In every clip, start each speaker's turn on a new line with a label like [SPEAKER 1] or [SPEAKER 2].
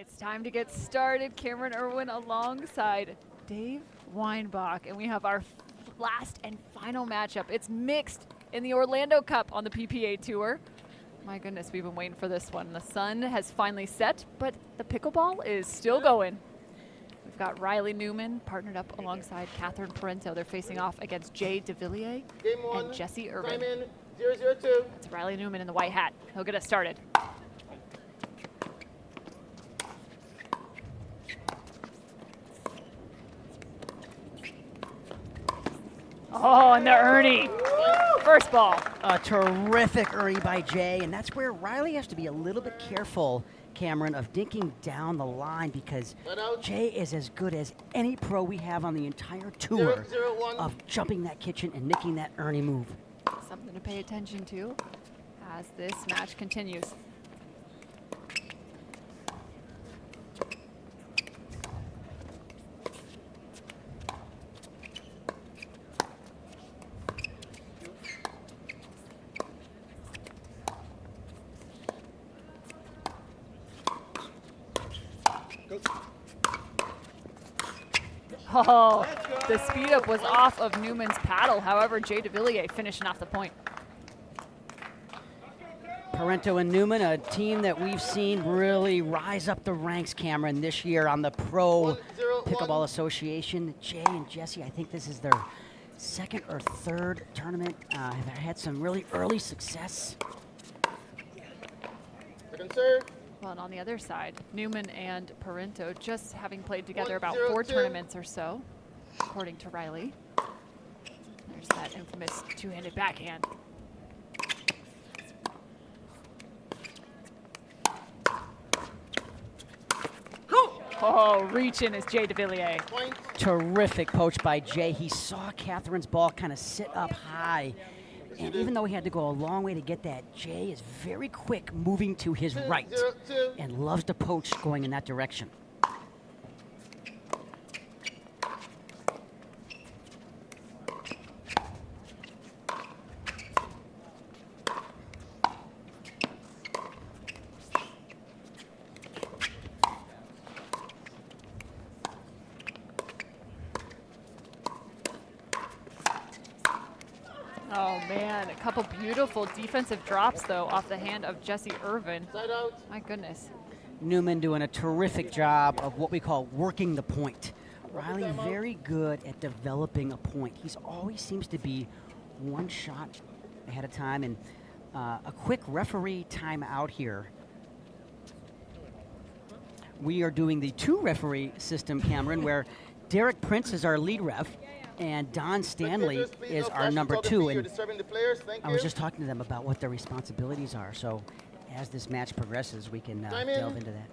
[SPEAKER 1] It's time to get started. Cameron Irwin alongside Dave Weinbach, and we have our last and final matchup. It's mixed in the Orlando Cup on the PPA Tour. My goodness, we've been waiting for this one. The sun has finally set, but the pickleball is still going. We've got Riley Newman partnered up alongside Catherine Parenteau. They're facing off against Devilliers and Jessie Irvine.
[SPEAKER 2] 002.
[SPEAKER 1] That's Riley Newman in the white hat. He'll get us started. Oh, and the Ernie. First ball.
[SPEAKER 3] A terrific Ernie by Jay, and that's where Riley has to be a little bit careful, Cameron, of dinking down the line, because Jay is as good as any pro we have on the entire tour of jumping that kitchen and nicking that Ernie move.
[SPEAKER 1] Something to pay attention to as this match continues. Oh, the speed up was off of Newman's paddle. However, Devilliers finishing off the point.
[SPEAKER 3] Parenteau and Newman, a team that we've seen really rise up the ranks, Cameron, this year on the Pro Pickleball Association. Jay and Jessie, I think this is their second or third tournament. Have had some really early success.
[SPEAKER 2] Second serve.
[SPEAKER 1] Well, and on the other side, Newman and Parenteau just having played together about 4 tournaments or so, according to Riley. There's that infamous two-handed backhand. Oh, reaching is Devilliers.
[SPEAKER 3] Terrific poach by Jay. He saw Catherine's ball kind of sit up high. And even though he had to go a long way to get that, Jay is very quick moving to his right and loves to poach going in that direction.
[SPEAKER 1] Oh man, a couple beautiful defensive drops though off the hand of Jessie Irvine. My goodness.
[SPEAKER 3] Newman doing a terrific job of what we call working the point. Riley very good at developing a point. He's always seems to be one shot ahead of time. And a quick referee timeout here. We are doing the 2-referee system, Cameron, where Derek Prince is our lead ref and Don Stanley is our number 2. And I was just talking to them about what their responsibilities are. So as this match progresses, we can delve into that.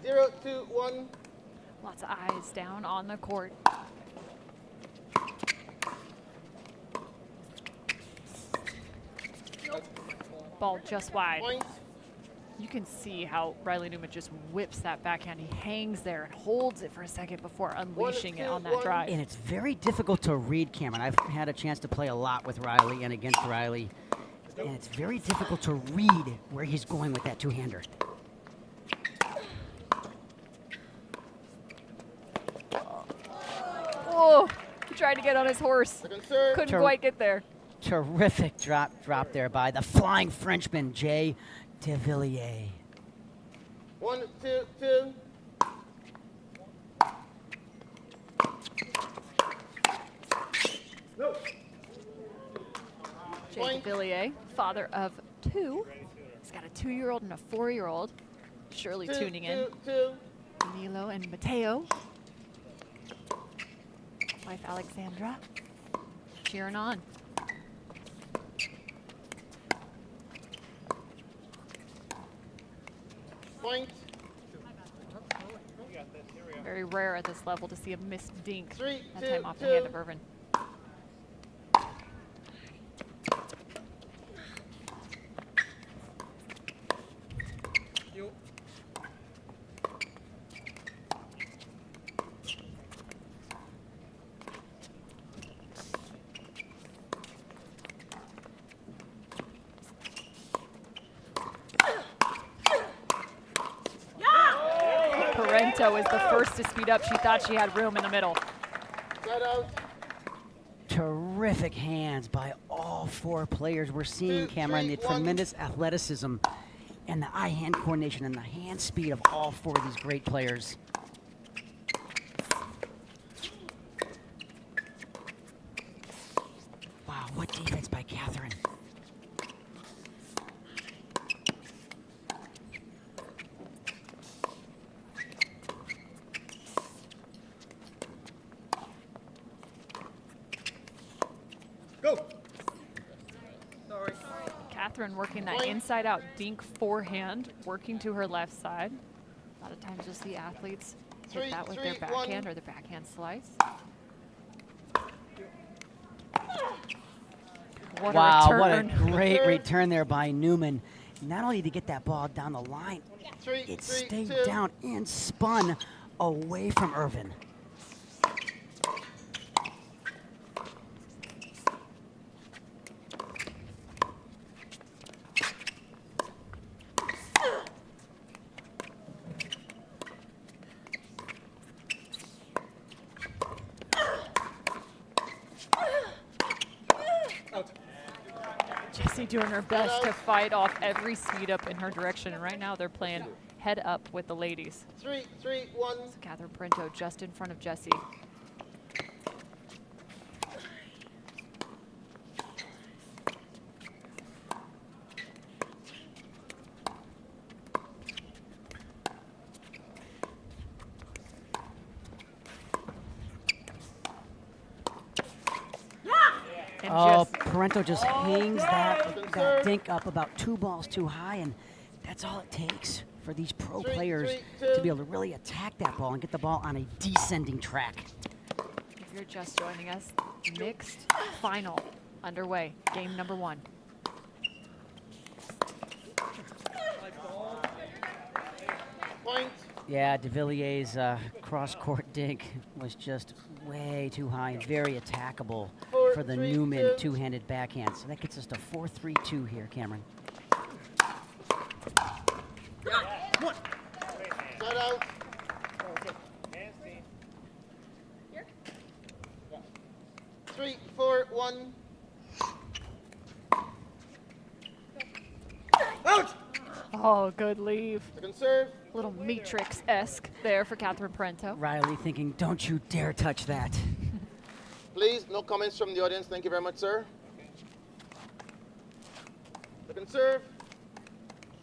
[SPEAKER 2] 0-2-1.
[SPEAKER 1] Lots of eyes down on the court. Ball just wide.
[SPEAKER 2] Point.
[SPEAKER 1] You can see how Riley Newman just whips that backhand. He hangs there and holds it for a second before unleashing it on that drive.
[SPEAKER 3] And it's very difficult to read, Cameron. I've had a chance to play a lot with Riley and against Riley. And it's very difficult to read where he's going with that two-hander.
[SPEAKER 1] Oh, he tried to get on his horse. Couldn't quite get there.
[SPEAKER 3] Terrific drop there by the flying Frenchman, Jay Devilliers.
[SPEAKER 2] 1-2-2. No.
[SPEAKER 1] Devilliers, father of 2. He's got a 2-year-old and a 4-year-old. Surely tuning in. Danilo and Mateo. Wife Alexandra cheering on.
[SPEAKER 2] Point.
[SPEAKER 1] Very rare at this level to see a missed dink.
[SPEAKER 2] 3-2-2.
[SPEAKER 1] That time off the hand of Irvine. Parenteau is the first to speed up. She thought she had room in the middle.
[SPEAKER 2] Side out.
[SPEAKER 3] Terrific hands by all 4 players. We're seeing,
[SPEAKER 2] 2,
[SPEAKER 3] Cameron,
[SPEAKER 2] 3,
[SPEAKER 3] the
[SPEAKER 2] 1.
[SPEAKER 3] tremendous athleticism and the eye-hand coordination and the hand speed of all 4 of these great players. Wow, what defense by Catherine.
[SPEAKER 2] Go. Sorry.
[SPEAKER 1] Catherine working that inside-out dink forehand, working to her left side. A lot of times you'll see athletes hit that with their
[SPEAKER 2] 3,
[SPEAKER 1] backhand
[SPEAKER 2] 1.
[SPEAKER 1] or the backhand slice. What
[SPEAKER 3] Wow,
[SPEAKER 1] a
[SPEAKER 3] what a
[SPEAKER 1] return.
[SPEAKER 3] great return there by Newman. Not only to get that ball down the line,
[SPEAKER 2] 3,
[SPEAKER 3] it
[SPEAKER 2] 3,
[SPEAKER 3] stayed
[SPEAKER 2] 2.
[SPEAKER 3] down and spun away from Irvine.
[SPEAKER 1] Jessie doing her best to fight off every speed up in her direction. And right now they're playing head up with the ladies.
[SPEAKER 2] 3, 3, 1.
[SPEAKER 1] So Catherine Parenteau just in front of Jessie. And
[SPEAKER 3] Oh,
[SPEAKER 1] just
[SPEAKER 3] Parenteau just hangs that dink up about 2 balls too high, and that's all it takes for these pro
[SPEAKER 2] 3,
[SPEAKER 3] players
[SPEAKER 2] 3, 2.
[SPEAKER 3] to be able to really attack that ball and get the ball on a descending track.
[SPEAKER 1] if you're just joining us, mixed final underway. Game number 1.
[SPEAKER 2] Point.
[SPEAKER 3] Yeah, Devilliers' cross-court dink was just way too high and very attackable
[SPEAKER 2] 4,
[SPEAKER 3] for the
[SPEAKER 2] 3,
[SPEAKER 3] Newman
[SPEAKER 2] 2.
[SPEAKER 3] two-handed backhand. So that gets us to 4-3-2 here, Cameron.
[SPEAKER 2] Side out. 3, 4, 1. Out.
[SPEAKER 1] Oh, good leave.
[SPEAKER 2] Second serve.
[SPEAKER 1] A little Matrix-esque there for Catherine Parenteau.
[SPEAKER 3] Riley thinking, don't you dare touch that.
[SPEAKER 2] Please, no comments from the audience. Thank you very much, sir. Second serve.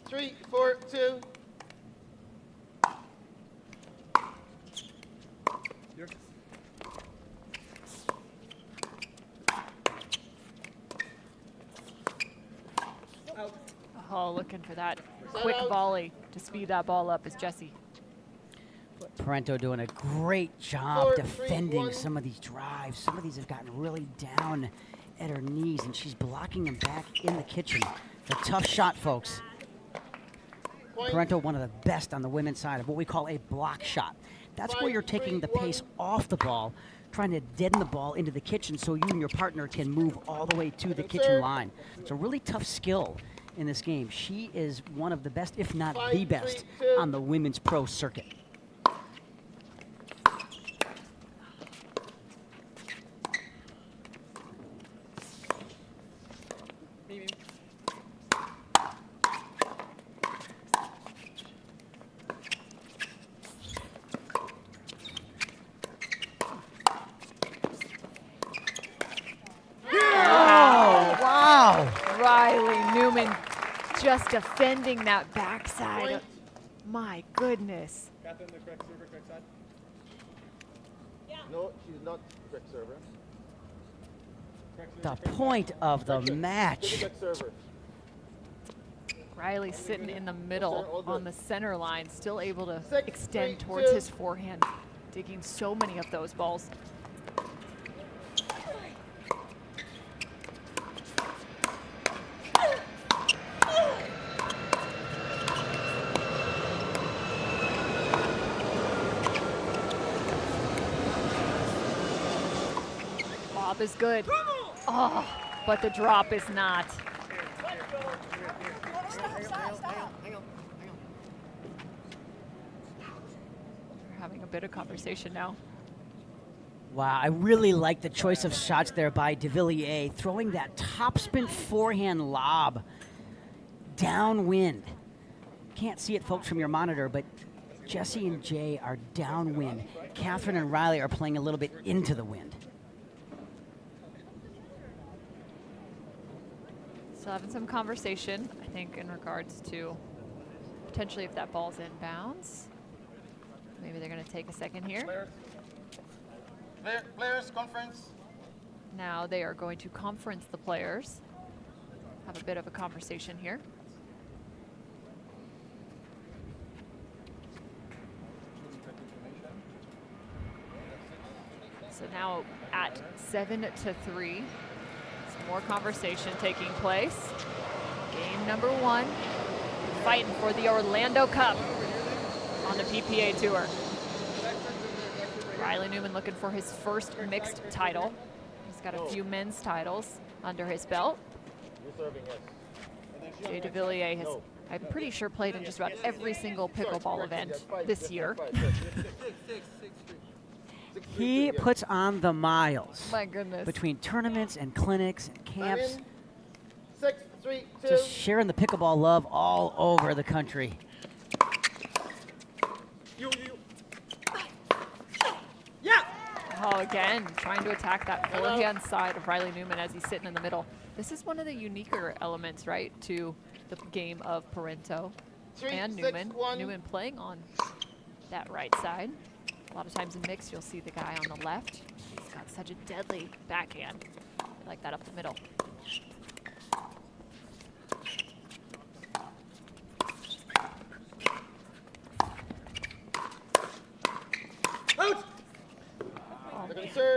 [SPEAKER 2] 3, 4, 2.
[SPEAKER 1] Oh, looking for that
[SPEAKER 2] Side
[SPEAKER 1] quick
[SPEAKER 2] out.
[SPEAKER 1] volley to speed that ball up is Jessie.
[SPEAKER 3] Parenteau doing a great job
[SPEAKER 2] 4, 3,
[SPEAKER 3] defending
[SPEAKER 2] 1.
[SPEAKER 3] some of these drives. Some of these have gotten really down at her knees, and she's blocking them back in the kitchen. It's a tough shot, folks.
[SPEAKER 2] Point.
[SPEAKER 3] Parenteau, one of the best on the women's side of what we call a block shot. That's where you're taking the pace off the ball, trying to deaden the ball into the kitchen so you and your partner can move all the way to the kitchen line. It's a really tough skill in this game. She is one of the best, if not the
[SPEAKER 2] 5, 3,
[SPEAKER 3] best,
[SPEAKER 2] 2.
[SPEAKER 3] on the women's pro circuit. Wow!
[SPEAKER 1] Riley Newman just defending that backside.
[SPEAKER 2] Point.
[SPEAKER 1] My goodness.
[SPEAKER 2] Catherine, the correct server, correct side? No, she's not correct server.
[SPEAKER 3] The point of the
[SPEAKER 2] Correction.
[SPEAKER 3] match.
[SPEAKER 2] Correct server.
[SPEAKER 1] Riley sitting in the middle on the center line, still able to
[SPEAKER 2] 6,
[SPEAKER 1] extend
[SPEAKER 2] 3,
[SPEAKER 1] towards
[SPEAKER 2] 2.
[SPEAKER 1] his forehand, digging so many of those balls. Lob is good. Oh, but the drop is not. having a bit of conversation now.
[SPEAKER 3] Wow, I really like the choice of shots there by Devilliers, throwing that topspin forehand lob downwind. Can't see it, folks, from your monitor, but Jessie and Jay are downwind. Catherine and Riley are playing a little bit into the wind.
[SPEAKER 1] Still having some conversation, I think, in regards to potentially if that ball's in bounds. Maybe they're going to take a second here.
[SPEAKER 2] Players, conference.
[SPEAKER 1] Now they are going to conference the players. Have a bit of a conversation here. So now at 7-3, some more conversation taking place. Game number 1, fighting for the Orlando Cup on the PPA Tour. Riley Newman looking for his first mixed title. He's got a few men's titles under his belt. Jay Devilliers has, I'm pretty sure, played in just about every single pickleball event this year.
[SPEAKER 3] He puts on the miles.
[SPEAKER 1] My goodness.
[SPEAKER 3] Between tournaments and clinics and camps.
[SPEAKER 2] 6, 3, 2.
[SPEAKER 3] Just sharing the pickleball love all over the country.
[SPEAKER 1] Oh, again, trying to attack that forehand side of Riley Newman as he's sitting in the middle. This is one of the uniquer elements, right, to the game of Parenteau and Newman. Newman playing on that right side. A lot of times in mixed, you'll see the guy on the left. He's got such a deadly backhand. I like that up the middle.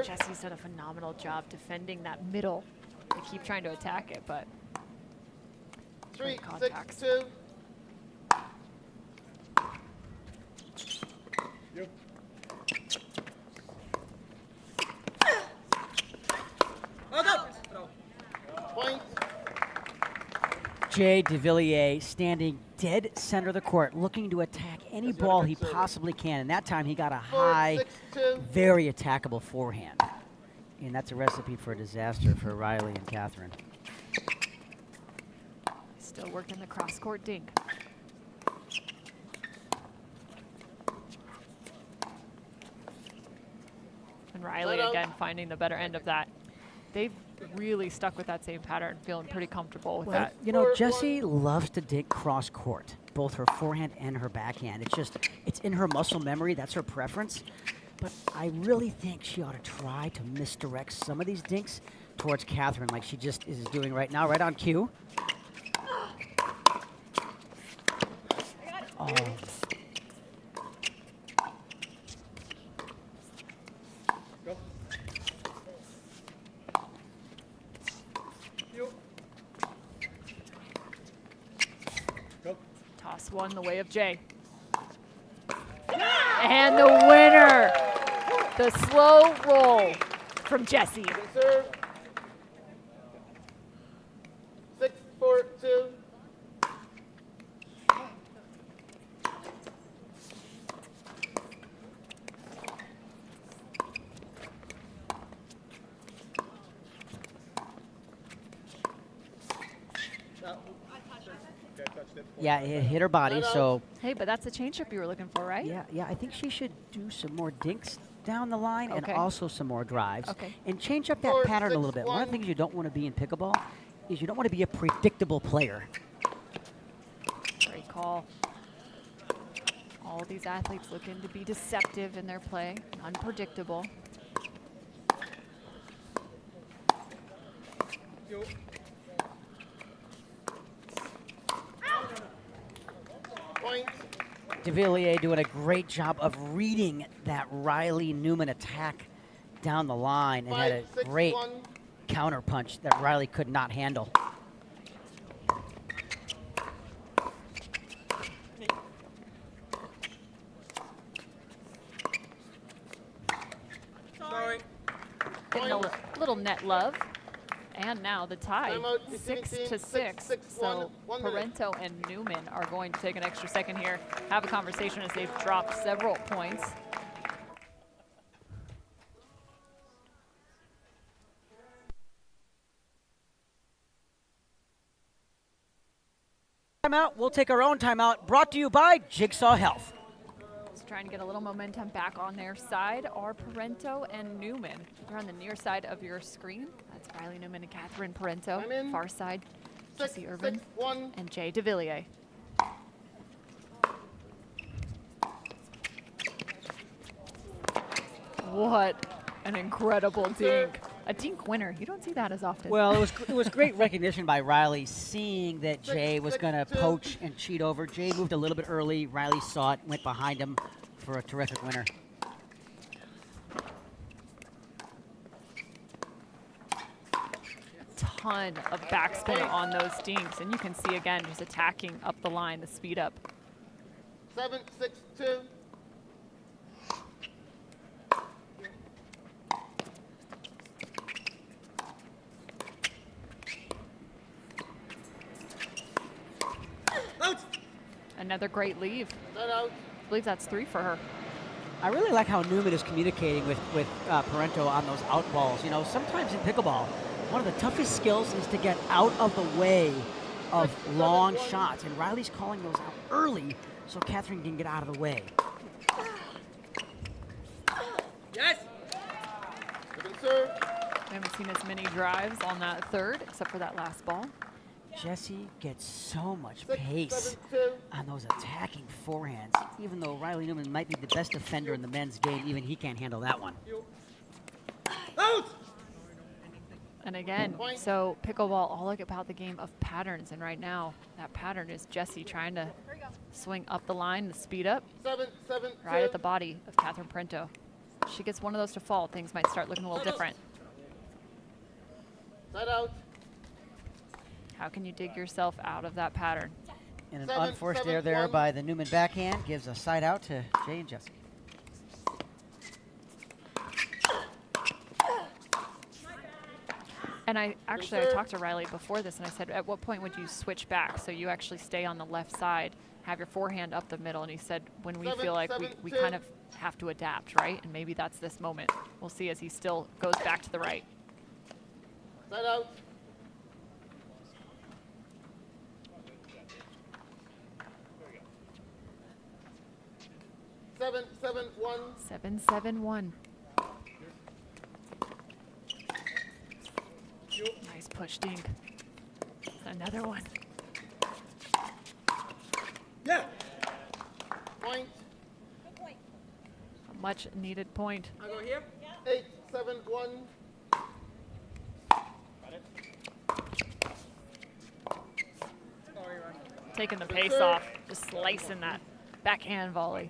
[SPEAKER 1] Jessie's done a phenomenal job defending that middle. They keep trying to attack it, but
[SPEAKER 2] 3,
[SPEAKER 1] contacts.
[SPEAKER 2] 6, 2. Point.
[SPEAKER 3] Jay Devilliers standing dead center of the court, looking to attack any ball he possibly can. And that time he got a high, very attackable forehand. And that's a recipe for disaster for Riley and Catherine.
[SPEAKER 1] Still working the cross-court dink. And Riley again finding the better end of that. They've really stuck with that same pattern, feeling pretty comfortable with that.
[SPEAKER 3] You know, Jessie loves to dink cross-court, both her forehand and her backhand. It's in her muscle memory. That's her preference. But I really think she ought to try to misdirect some of these dinks towards Catherine, like she just is doing right now, right on cue. Oh.
[SPEAKER 1] Toss one the way of Jay. And the winner, the slow roll from Jessie.
[SPEAKER 2] Serve. 6, 4, 2.
[SPEAKER 3] Yeah, it hit her body, so.
[SPEAKER 1] Hey, but that's the changeup you were looking for, right?
[SPEAKER 3] Yeah, I think she should do some more dinks down the line and
[SPEAKER 1] Okay.
[SPEAKER 3] also some more drives.
[SPEAKER 1] Okay.
[SPEAKER 3] And change up that
[SPEAKER 2] 4,
[SPEAKER 3] pattern a
[SPEAKER 2] 6,
[SPEAKER 3] little bit. One of the
[SPEAKER 2] 1.
[SPEAKER 3] things you don't want to be in pickleball is you don't want to be a predictable player.
[SPEAKER 1] Great call. All these athletes looking to be deceptive in their play, unpredictable.
[SPEAKER 2] Point.
[SPEAKER 3] Devilliers doing a great job of reading that Riley Newman attack down the line and had
[SPEAKER 2] 5,
[SPEAKER 3] a
[SPEAKER 2] 6,
[SPEAKER 3] great
[SPEAKER 2] 1.
[SPEAKER 3] counter punch that Riley could not handle.
[SPEAKER 1] Getting a little net love. And now the tie,
[SPEAKER 2] Timeout,
[SPEAKER 1] 6-6.
[SPEAKER 2] 6,
[SPEAKER 1] So
[SPEAKER 2] 1 minute.
[SPEAKER 1] Parenteau and Newman are going to take an extra second here, have a conversation as they've dropped several points.
[SPEAKER 3] Timeout. We'll take our own timeout. Brought to you by Jigsaw Health.
[SPEAKER 1] Just trying to get a little momentum back on their side are Parenteau and Newman. They're on the near side of your screen. That's Riley Newman and Catherine Parenteau. Far side, Jessie Irvine and Jay Devilliers. What an incredible dink. A dink winner. You don't see that as often.
[SPEAKER 3] Well, it was great recognition by Riley, seeing that Jay was going to poach and cheat over. Jay moved a little bit early. Riley saw it, went behind him for a terrific winner.
[SPEAKER 1] Ton of backspin on those dinks, and you can see again just attacking up the line, the speed up.
[SPEAKER 2] 7-6-2.
[SPEAKER 1] Another great leave.
[SPEAKER 2] Out.
[SPEAKER 1] I believe that's 3 for her.
[SPEAKER 3] I really like how Newman is communicating with Parenteau on those out balls. You know, sometimes in pickleball, one of the toughest skills is to get out of the way of long shots, and Riley's calling those out early so Catherine can get out of the way.
[SPEAKER 2] Yes. Good serve.
[SPEAKER 1] We haven't seen as many drives on that third, except for that last ball.
[SPEAKER 3] Jessie gets so much pace
[SPEAKER 2] 7-2.
[SPEAKER 3] on those attacking forehands. Even though Riley Newman might be the best defender in the men's game, even he can't handle that one.
[SPEAKER 2] Out.
[SPEAKER 1] And again, so pickleball, all about the game of patterns. And right now, that pattern is Jessie trying to swing up the line, the speed up,
[SPEAKER 2] 7-7-2.
[SPEAKER 1] right at the body of Catherine Parenteau. She gets one of those to fall, things might start looking a little different.
[SPEAKER 2] Side out.
[SPEAKER 1] How can you dig yourself out of that pattern?
[SPEAKER 3] And an unforced error there by the Newman backhand gives a side out to Jay and Jessie.
[SPEAKER 1] And I talked to Riley before this, and I said, at what point would you switch back so you actually stay on the left side, have your forehand up the middle? And he said, when we feel like we kind of have to adapt, right? And maybe that's this moment. We'll see as he still goes back to the right.
[SPEAKER 2] Side out. Seven, 7-1.
[SPEAKER 1] 7-7-1. Nice push dink. Another one.
[SPEAKER 2] Yeah. Point.
[SPEAKER 1] A much needed point.
[SPEAKER 2] I go here. 8-7-1.
[SPEAKER 1] Taking the pace off, just slicing that backhand volley.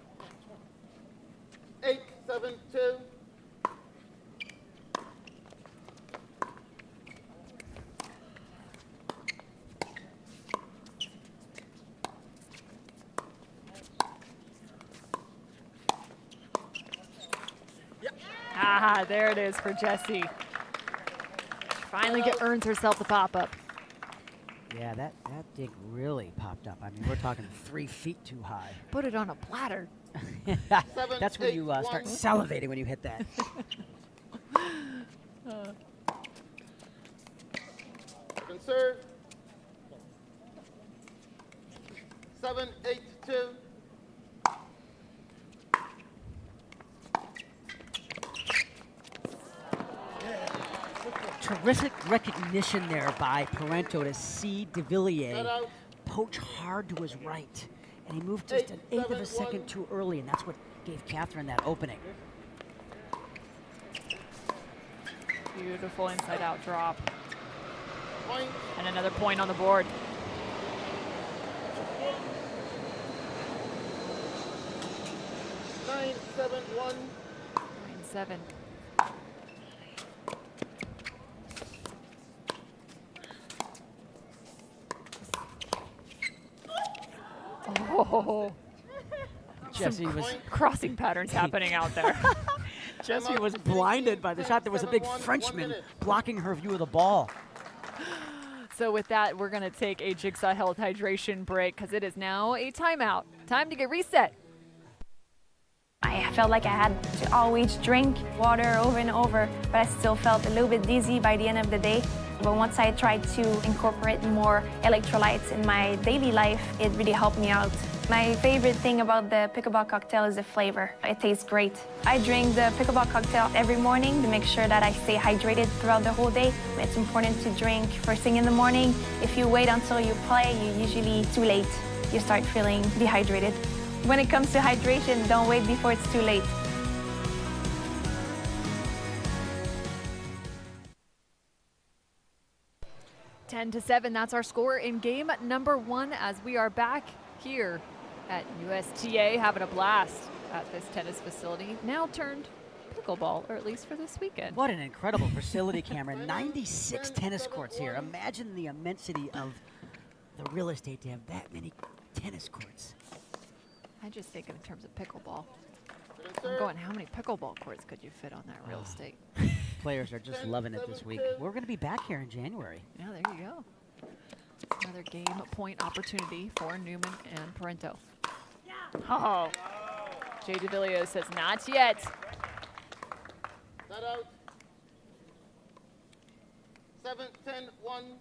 [SPEAKER 2] 8-7-2.
[SPEAKER 1] Ah, there it is for Jessie. Finally earns herself the pop-up.
[SPEAKER 3] Yeah, that dig really popped up. I mean, we're talking 3 feet too high.
[SPEAKER 1] Put it on a platter.
[SPEAKER 3] That's when you start salivating when you hit that.
[SPEAKER 2] Conserve. 7-8-2.
[SPEAKER 3] Terrific recognition there by Parenteau to see Devilliers poach hard to his right. And he moved just an eighth of a second too early, and that's what gave Catherine that opening.
[SPEAKER 1] Beautiful inside-out drop.
[SPEAKER 2] Point.
[SPEAKER 1] And another point on the board.
[SPEAKER 2] 9-7-1.
[SPEAKER 1] 9-7. Oh,
[SPEAKER 3] Jessie was
[SPEAKER 1] crossing patterns happening out there.
[SPEAKER 3] Jessie was blinded by the shot. There was a big Frenchman blocking her view of the ball.
[SPEAKER 1] So with that, we're going to take a Jigsaw Health hydration break because it is now a timeout. Time to get reset.
[SPEAKER 4] I felt like I had to always drink water over and over, but I still felt a little bit dizzy by the end of the day. But once I tried to incorporate more electrolytes in my daily life, it really helped me out. My favorite thing about the pickleball cocktail is the flavor. It tastes great. I drink the pickleball cocktail every morning to make sure that I stay hydrated throughout the whole day. It's important to drink first thing in the morning. If you wait until you play, you're usually too late. You start feeling dehydrated. When it comes to hydration, don't wait before it's too late.
[SPEAKER 1] Ten to 7, that's our score in game number 1 as we are back here at USTA having a blast at this tennis facility, now turned pickleball, or at least for this weekend.
[SPEAKER 3] What an incredible facility, Cameron. 96 tennis courts here. Imagine the immensity of the real estate to have that many tennis courts.
[SPEAKER 1] I just think in terms of pickleball. I'm going, how many pickleball courts could you fit on that real estate?
[SPEAKER 3] Players are just loving it this week. We're going to be back here in January.
[SPEAKER 1] Yeah, there you go. Another game point opportunity for Newman and Parenteau. Oh, Jay Devilliers says not yet.
[SPEAKER 2] That out. 7-10-1.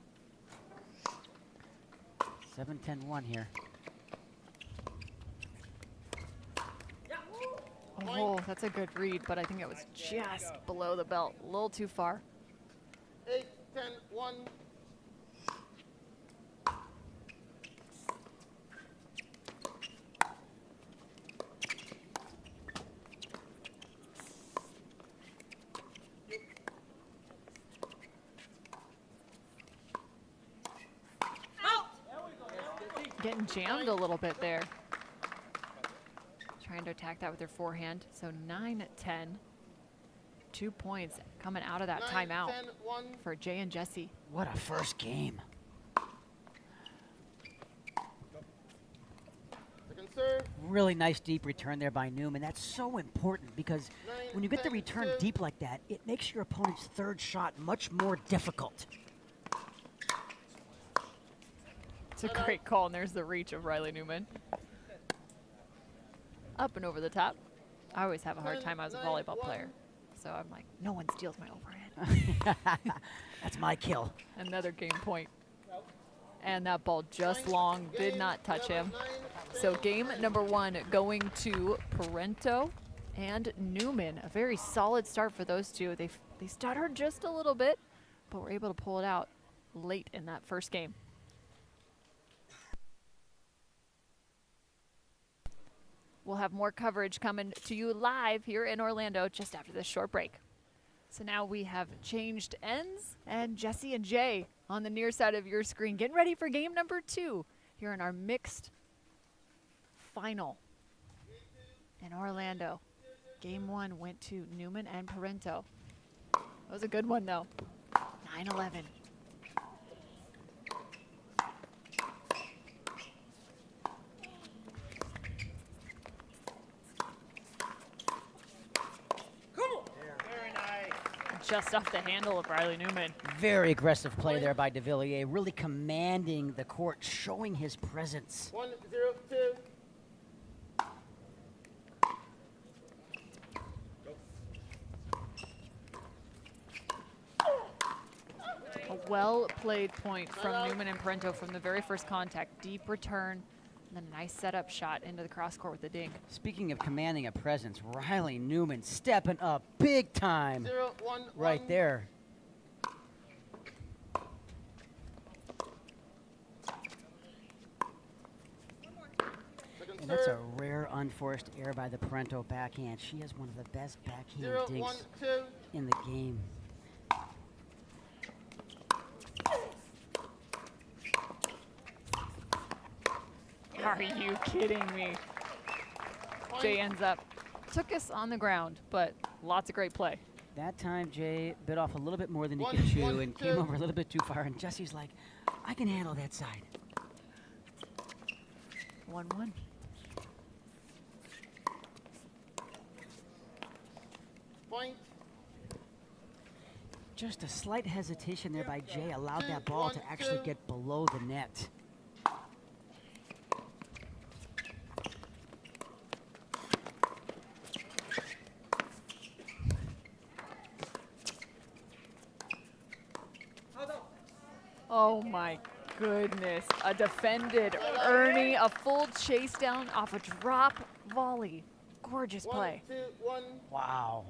[SPEAKER 3] 7-10-1 here.
[SPEAKER 1] Oh, that's a good read, but I think it was just below the belt, a little too far.
[SPEAKER 2] 8-10-1.
[SPEAKER 1] Getting jammed a little bit there. Trying to attack that with their forehand. So 9-10. 2 points coming out of that timeout for Jay and Jessie.
[SPEAKER 3] What a first game. Really nice deep return there by Newman. That's so important because when you get the return deep like that, it makes your opponent's third shot much more difficult.
[SPEAKER 1] It's a great call, and there's the reach of Riley Newman. Up and over the top. I always have a hard time. I was a volleyball player. So I'm like, no one steals my overhead.
[SPEAKER 3] That's my kill.
[SPEAKER 1] Another game point. And that ball just long, did not touch him. So game number 1 going to Parenteau and Newman. A very solid start for those two. They stuttered just a little bit, but were able to pull it out late in that first game. We'll have more coverage coming to you live here in Orlando just after this short break. So now we have changed ends, and Jessie and Jay on the near side of your screen getting ready for game number 2 here in our mixed final in Orlando. Game 1 went to Newman and Parenteau. That was a good one though. 9-11. Just off the handle of Riley Newman.
[SPEAKER 3] Very aggressive play there by Devilliers, really commanding the court, showing his presence.
[SPEAKER 2] 1-0-2.
[SPEAKER 1] A well-played point from Newman and Parenteau from the very first contact. Deep return, and then a nice setup shot into the cross court with the dink.
[SPEAKER 3] Speaking of commanding a presence, Riley Newman stepping up big time
[SPEAKER 2] 0-1-1.
[SPEAKER 3] right there. And that's a rare unforced error by the Parenteau backhand. She has one of the best backhand dinks in the game.
[SPEAKER 1] Are you kidding me? Jay ends up, took us on the ground, but lots of great play.
[SPEAKER 3] That time, Jay bit off a little bit more than he could chew and came over a little bit too far, and Jessie's like, I can handle that side.
[SPEAKER 1] 1-1.
[SPEAKER 2] Point.
[SPEAKER 3] Just a slight hesitation there by Jay allowed that ball to actually get below the net.
[SPEAKER 1] Oh my goodness. A defended Ernie, a full chase down off a drop volley. Gorgeous play.
[SPEAKER 2] 1, 2, 1.
[SPEAKER 3] Wow.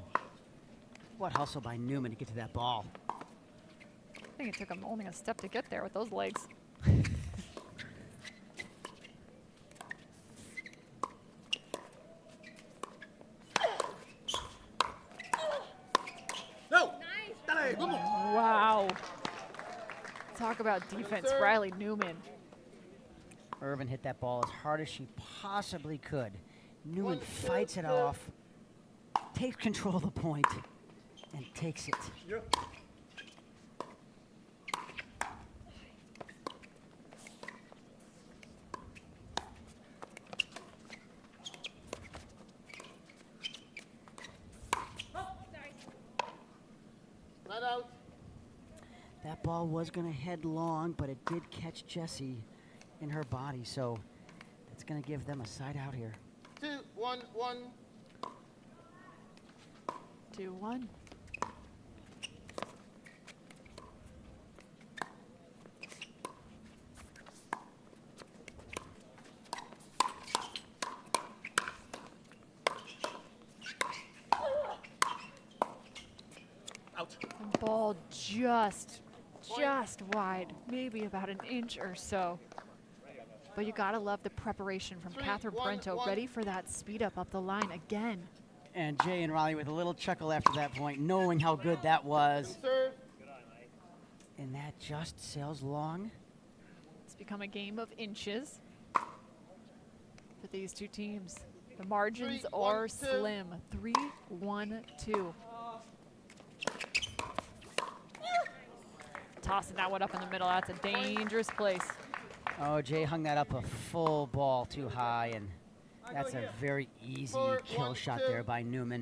[SPEAKER 3] What hustle by Newman to get to that ball.
[SPEAKER 1] I think it took him only a step to get there with those legs.
[SPEAKER 2] No.
[SPEAKER 1] Wow. Talk about defense, Riley Newman.
[SPEAKER 3] Irvine hit that ball as hard as she possibly could. Newman fights it off, takes control of the point, and takes it.
[SPEAKER 2] Not out.
[SPEAKER 3] That ball was going to head long, but it did catch Jessie in her body, so that's going to give them a side out here.
[SPEAKER 2] 2, 1, 1.
[SPEAKER 1] 2-1.
[SPEAKER 2] Out.
[SPEAKER 1] The ball just wide, maybe about an inch or so. But you gotta love the preparation from
[SPEAKER 2] 3,
[SPEAKER 1] Catherine
[SPEAKER 2] 1,
[SPEAKER 1] Parenteau,
[SPEAKER 2] 1.
[SPEAKER 1] ready for that speed up the line again.
[SPEAKER 3] And Jay and Riley with a little chuckle after that point, knowing how good that was.
[SPEAKER 2] Serve.
[SPEAKER 3] And that just sails long.
[SPEAKER 1] It's become a game of inches for these two teams. The margins
[SPEAKER 2] 3,
[SPEAKER 1] are
[SPEAKER 2] 1, 2.
[SPEAKER 1] slim. 3-1-2. Tossing that one up in the middle. That's a dangerous place.
[SPEAKER 3] Oh, Jay hung that up a full ball too high, and that's a very easy
[SPEAKER 2] 4,
[SPEAKER 3] kill
[SPEAKER 2] 1,
[SPEAKER 3] shot
[SPEAKER 2] 2.
[SPEAKER 3] there by Newman.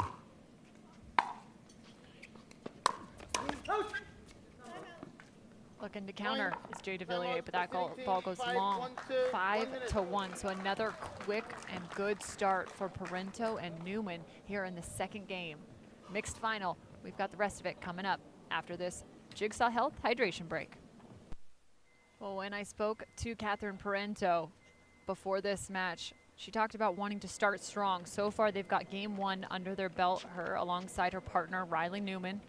[SPEAKER 1] Looking to counter is Jay Devilliers, but that ball goes long. 5-1. So another quick and good start for Parenteau and Newman here in the second game. Mixed final. We've got the rest of it coming up after this Jigsaw Health hydration break. Well, when I spoke to Catherine Parenteau before this match, she talked about wanting to start strong. So far, they've got game one under their belt, her alongside her partner, Riley Newman.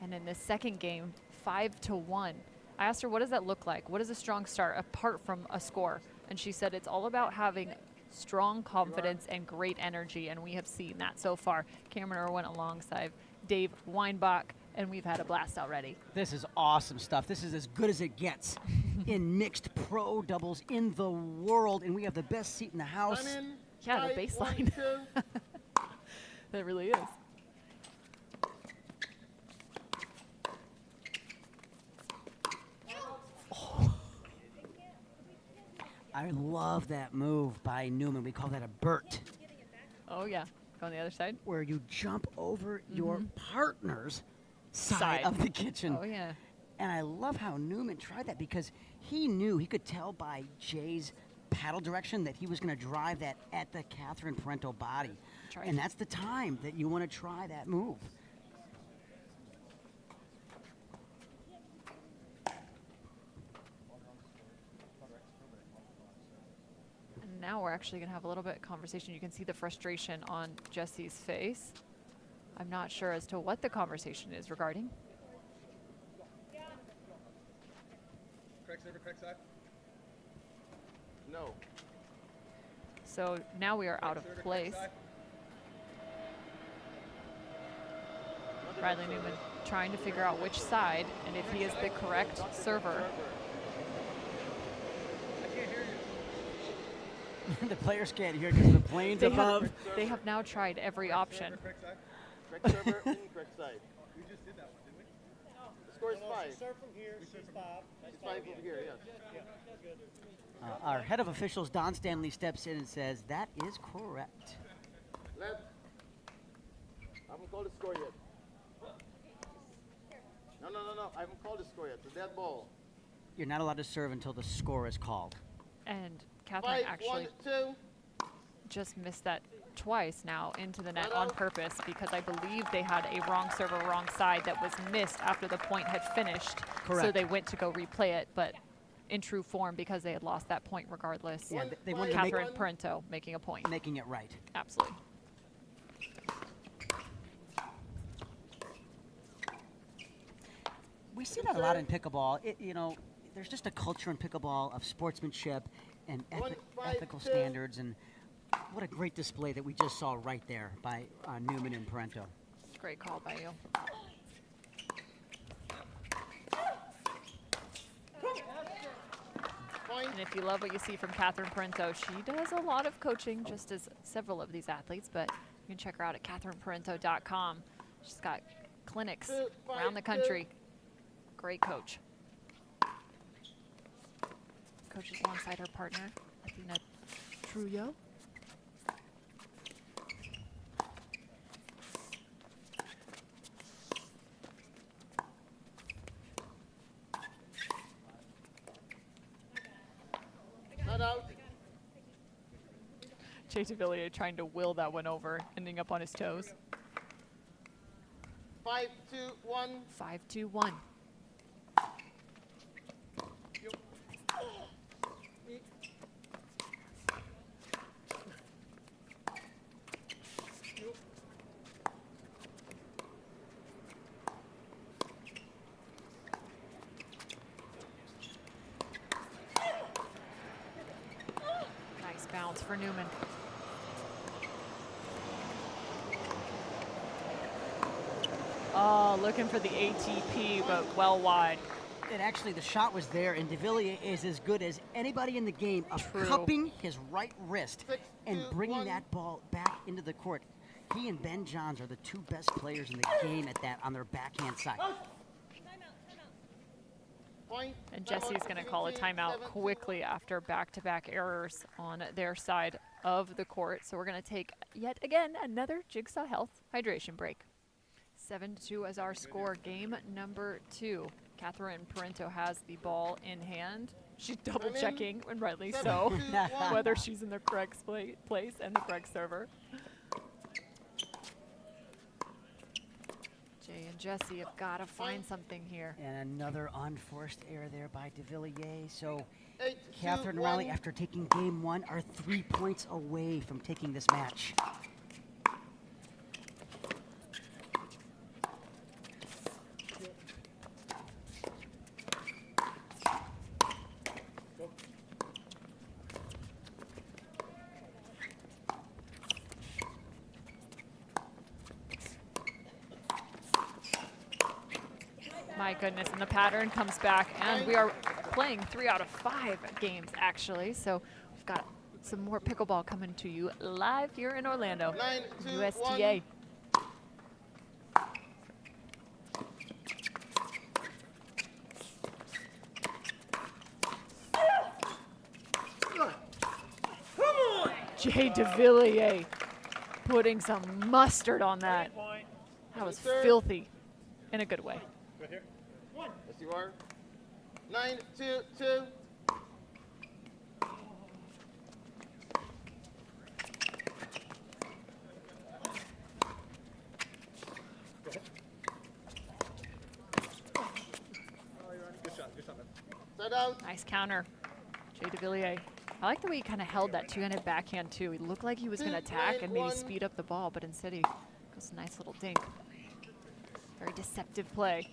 [SPEAKER 1] And in the second game, 5-1. I asked her, what does that look like? What is a strong start apart from a score? And she said it's all about having strong confidence and great energy, and we have seen that so far. Cameron Irwin alongside Dave Weinbach, and we've had a blast already.
[SPEAKER 3] This is awesome stuff. This is as good as it gets in mixed pro doubles in the world, and we have the best seat in the house.
[SPEAKER 2] I'm in.
[SPEAKER 1] Yeah, the
[SPEAKER 2] 5,
[SPEAKER 1] baseline.
[SPEAKER 2] 1, 2.
[SPEAKER 1] That really is.
[SPEAKER 3] I love that move by Newman. We call that a Burt,
[SPEAKER 1] Oh, yeah. Go on the other side.
[SPEAKER 3] where you jump over your partner's side of the kitchen.
[SPEAKER 1] Oh, yeah.
[SPEAKER 3] And I love how Newman tried that because he knew, he could tell by Jay's paddle direction that he was going to drive that at the Catherine Parenteau body.
[SPEAKER 1] That's right.
[SPEAKER 3] And that's the time that you want to try that move.
[SPEAKER 1] And now we're actually going to have a little bit of conversation. You can see the frustration on Jessie's face. I'm not sure as to what the conversation is regarding.
[SPEAKER 5] Correct server, correct side.
[SPEAKER 2] No.
[SPEAKER 1] So now we are out of place. Riley Newman trying to figure out which side and if he is the correct server.
[SPEAKER 5] I can't hear you.
[SPEAKER 3] The players can't hear because the plane's above.
[SPEAKER 1] They have now tried every option.
[SPEAKER 5] Correct side.
[SPEAKER 2] Correct server, incorrect side.
[SPEAKER 5] We just did that one, didn't we?
[SPEAKER 2] The score is 5.
[SPEAKER 6] Serve from here, she's 5.
[SPEAKER 2] It's 5 over here, yes.
[SPEAKER 3] Our head of officials, Don Stanley, steps in and says, that is correct.
[SPEAKER 2] Left. I haven't called the score yet. No. I haven't called the score yet. It's a dead ball.
[SPEAKER 3] You're not allowed to serve until the score is called.
[SPEAKER 1] And Catherine
[SPEAKER 2] 5,
[SPEAKER 1] actually
[SPEAKER 2] 1, 2.
[SPEAKER 1] just missed that twice now into the net on purpose because I believe they had a wrong server, wrong side that was missed after the point had finished. So
[SPEAKER 3] Correct.
[SPEAKER 1] they went to go replay it, but in true form because they had lost that point regardless.
[SPEAKER 3] Yeah, they wanted to make
[SPEAKER 1] Catherine Parenteau making a point.
[SPEAKER 3] making it right.
[SPEAKER 1] Absolutely.
[SPEAKER 3] We see that a lot in pickleball. You know, there's just a culture in pickleball of sportsmanship and ethical standards, and what a great display that we just saw right there by Newman and Parenteau.
[SPEAKER 1] Great call by you. And if you love what you see from Catherine Parenteau, she does a lot of coaching, just as several of these athletes, but you can check her out at catherineparenteau.com. She's got clinics around the country. Great coach. Coaches alongside her partner, Athena Trujillo.
[SPEAKER 2] Not out.
[SPEAKER 1] Jay Devilliers trying to will that one over, ending up on his toes.
[SPEAKER 2] 5-2-1.
[SPEAKER 1] 5-2-1. Nice bounce for Newman. Oh, looking for the ATP, but well wide.
[SPEAKER 3] And actually, the shot was there, and Devilliers is as good as anybody in the game of
[SPEAKER 1] True.
[SPEAKER 3] cupping his right wrist and
[SPEAKER 2] 6-2-1.
[SPEAKER 3] bringing that ball back into the court. He and Ben Johns are the two best players in the game at that on their backhand side.
[SPEAKER 2] Point.
[SPEAKER 1] And Jessie's going to call a timeout quickly after back-to-back errors on their side of the court. So we're going to take, yet again, another Jigsaw Health hydration break. 7-2 as our score, game number 2. Catherine Parenteau has the ball in hand. She's double-checking, and rightly so,
[SPEAKER 2] 7-2-1.
[SPEAKER 1] whether she's in the correct place and the correct server. Jay and Jessie have got to find something here.
[SPEAKER 3] And another unforced error there by Devilliers. So
[SPEAKER 2] 8-2-1.
[SPEAKER 3] Catherine and Riley, after taking game 1, are 3 points away from taking this match.
[SPEAKER 1] My goodness, and the pattern comes back, and we are playing 3 out of 5 games, actually. So we've got some more pickleball coming to you live here in Orlando.
[SPEAKER 2] 9-2-1.
[SPEAKER 1] USTA. Jay Devilliers putting some mustard on that. That was filthy in a good way.
[SPEAKER 5] Right here.
[SPEAKER 2] Yes, you are. 9-2-2.
[SPEAKER 5] Good shot, man.
[SPEAKER 2] Set out.
[SPEAKER 1] Nice counter, Jay Devilliers. I like the way he kind of held that two-handed backhand too. He looked like he was going to attack and maybe
[SPEAKER 2] 2-9-1.
[SPEAKER 1] speed up the ball, but instead he goes a nice little dink. Very deceptive play.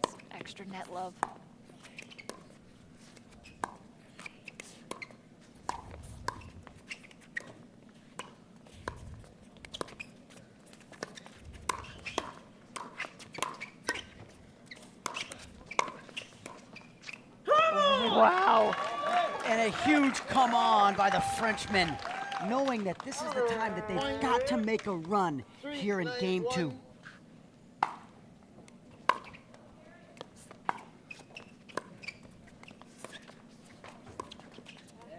[SPEAKER 1] Some extra net love. Wow.
[SPEAKER 3] And a huge come on by the Frenchman, knowing that this is the time that they've got to make a run here in game 2.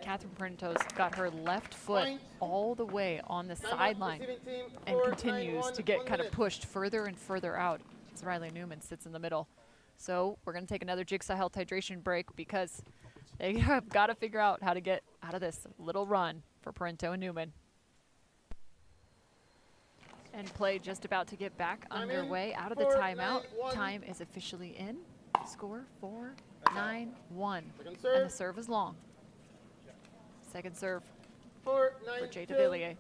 [SPEAKER 1] Catherine Parenteau's got her left foot all the way on the sideline and continues to get kind of pushed further and further out as Riley Newman sits in the middle. So we're going to take another Jigsaw Health hydration break because they have got to figure out how to get out of this little run for Parenteau and Newman. And play just about to get back
[SPEAKER 2] Time
[SPEAKER 1] underway
[SPEAKER 2] in.
[SPEAKER 1] out of the
[SPEAKER 2] 4,
[SPEAKER 1] timeout.
[SPEAKER 2] 9, 1.
[SPEAKER 1] Time is officially in. Score 4-9-1.
[SPEAKER 2] Second
[SPEAKER 1] And
[SPEAKER 2] serve.
[SPEAKER 1] the serve is long. Second serve
[SPEAKER 2] 4,
[SPEAKER 1] for
[SPEAKER 2] 9,
[SPEAKER 1] Jay
[SPEAKER 2] 2.
[SPEAKER 1] Devilliers.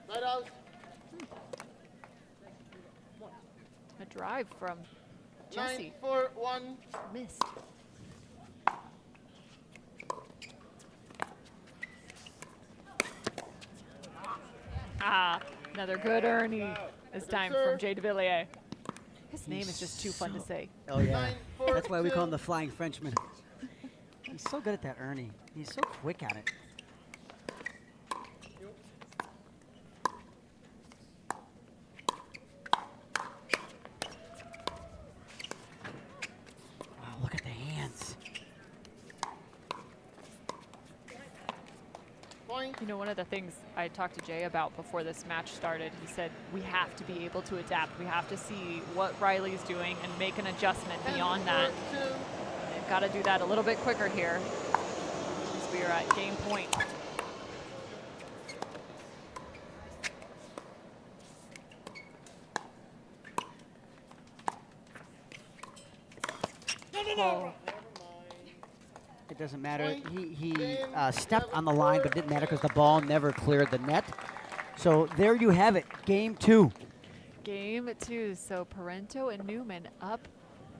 [SPEAKER 2] Right out.
[SPEAKER 1] A drive from
[SPEAKER 2] 9,
[SPEAKER 1] Jessie.
[SPEAKER 2] 4, 1.
[SPEAKER 1] Missed. Ah, another good Ernie this time from Jay Devilliers. His name is just too fun to say.
[SPEAKER 3] Oh, yeah.
[SPEAKER 2] 9, 4,
[SPEAKER 3] That's why we call him
[SPEAKER 2] 2.
[SPEAKER 3] the Flying Frenchman. He's so good at that, Ernie. He's so quick at it. Oh, look at the hands.
[SPEAKER 2] Point.
[SPEAKER 1] You know, one of the things I talked to Jay about before this match started, he said, we have to be able to adapt. We have to see what Riley's doing and make an adjustment
[SPEAKER 2] 10,
[SPEAKER 1] beyond
[SPEAKER 2] 4,
[SPEAKER 1] that.
[SPEAKER 2] 2.
[SPEAKER 1] They've got to do that a little bit quicker here as we are at game point. Oh,
[SPEAKER 3] It doesn't matter.
[SPEAKER 2] Point.
[SPEAKER 3] He
[SPEAKER 2] Game
[SPEAKER 3] stepped
[SPEAKER 2] 7,
[SPEAKER 3] on the line, but it didn't matter because the ball never cleared the net. So there you have it, game 2.
[SPEAKER 1] game 2. So Parenteau and Newman up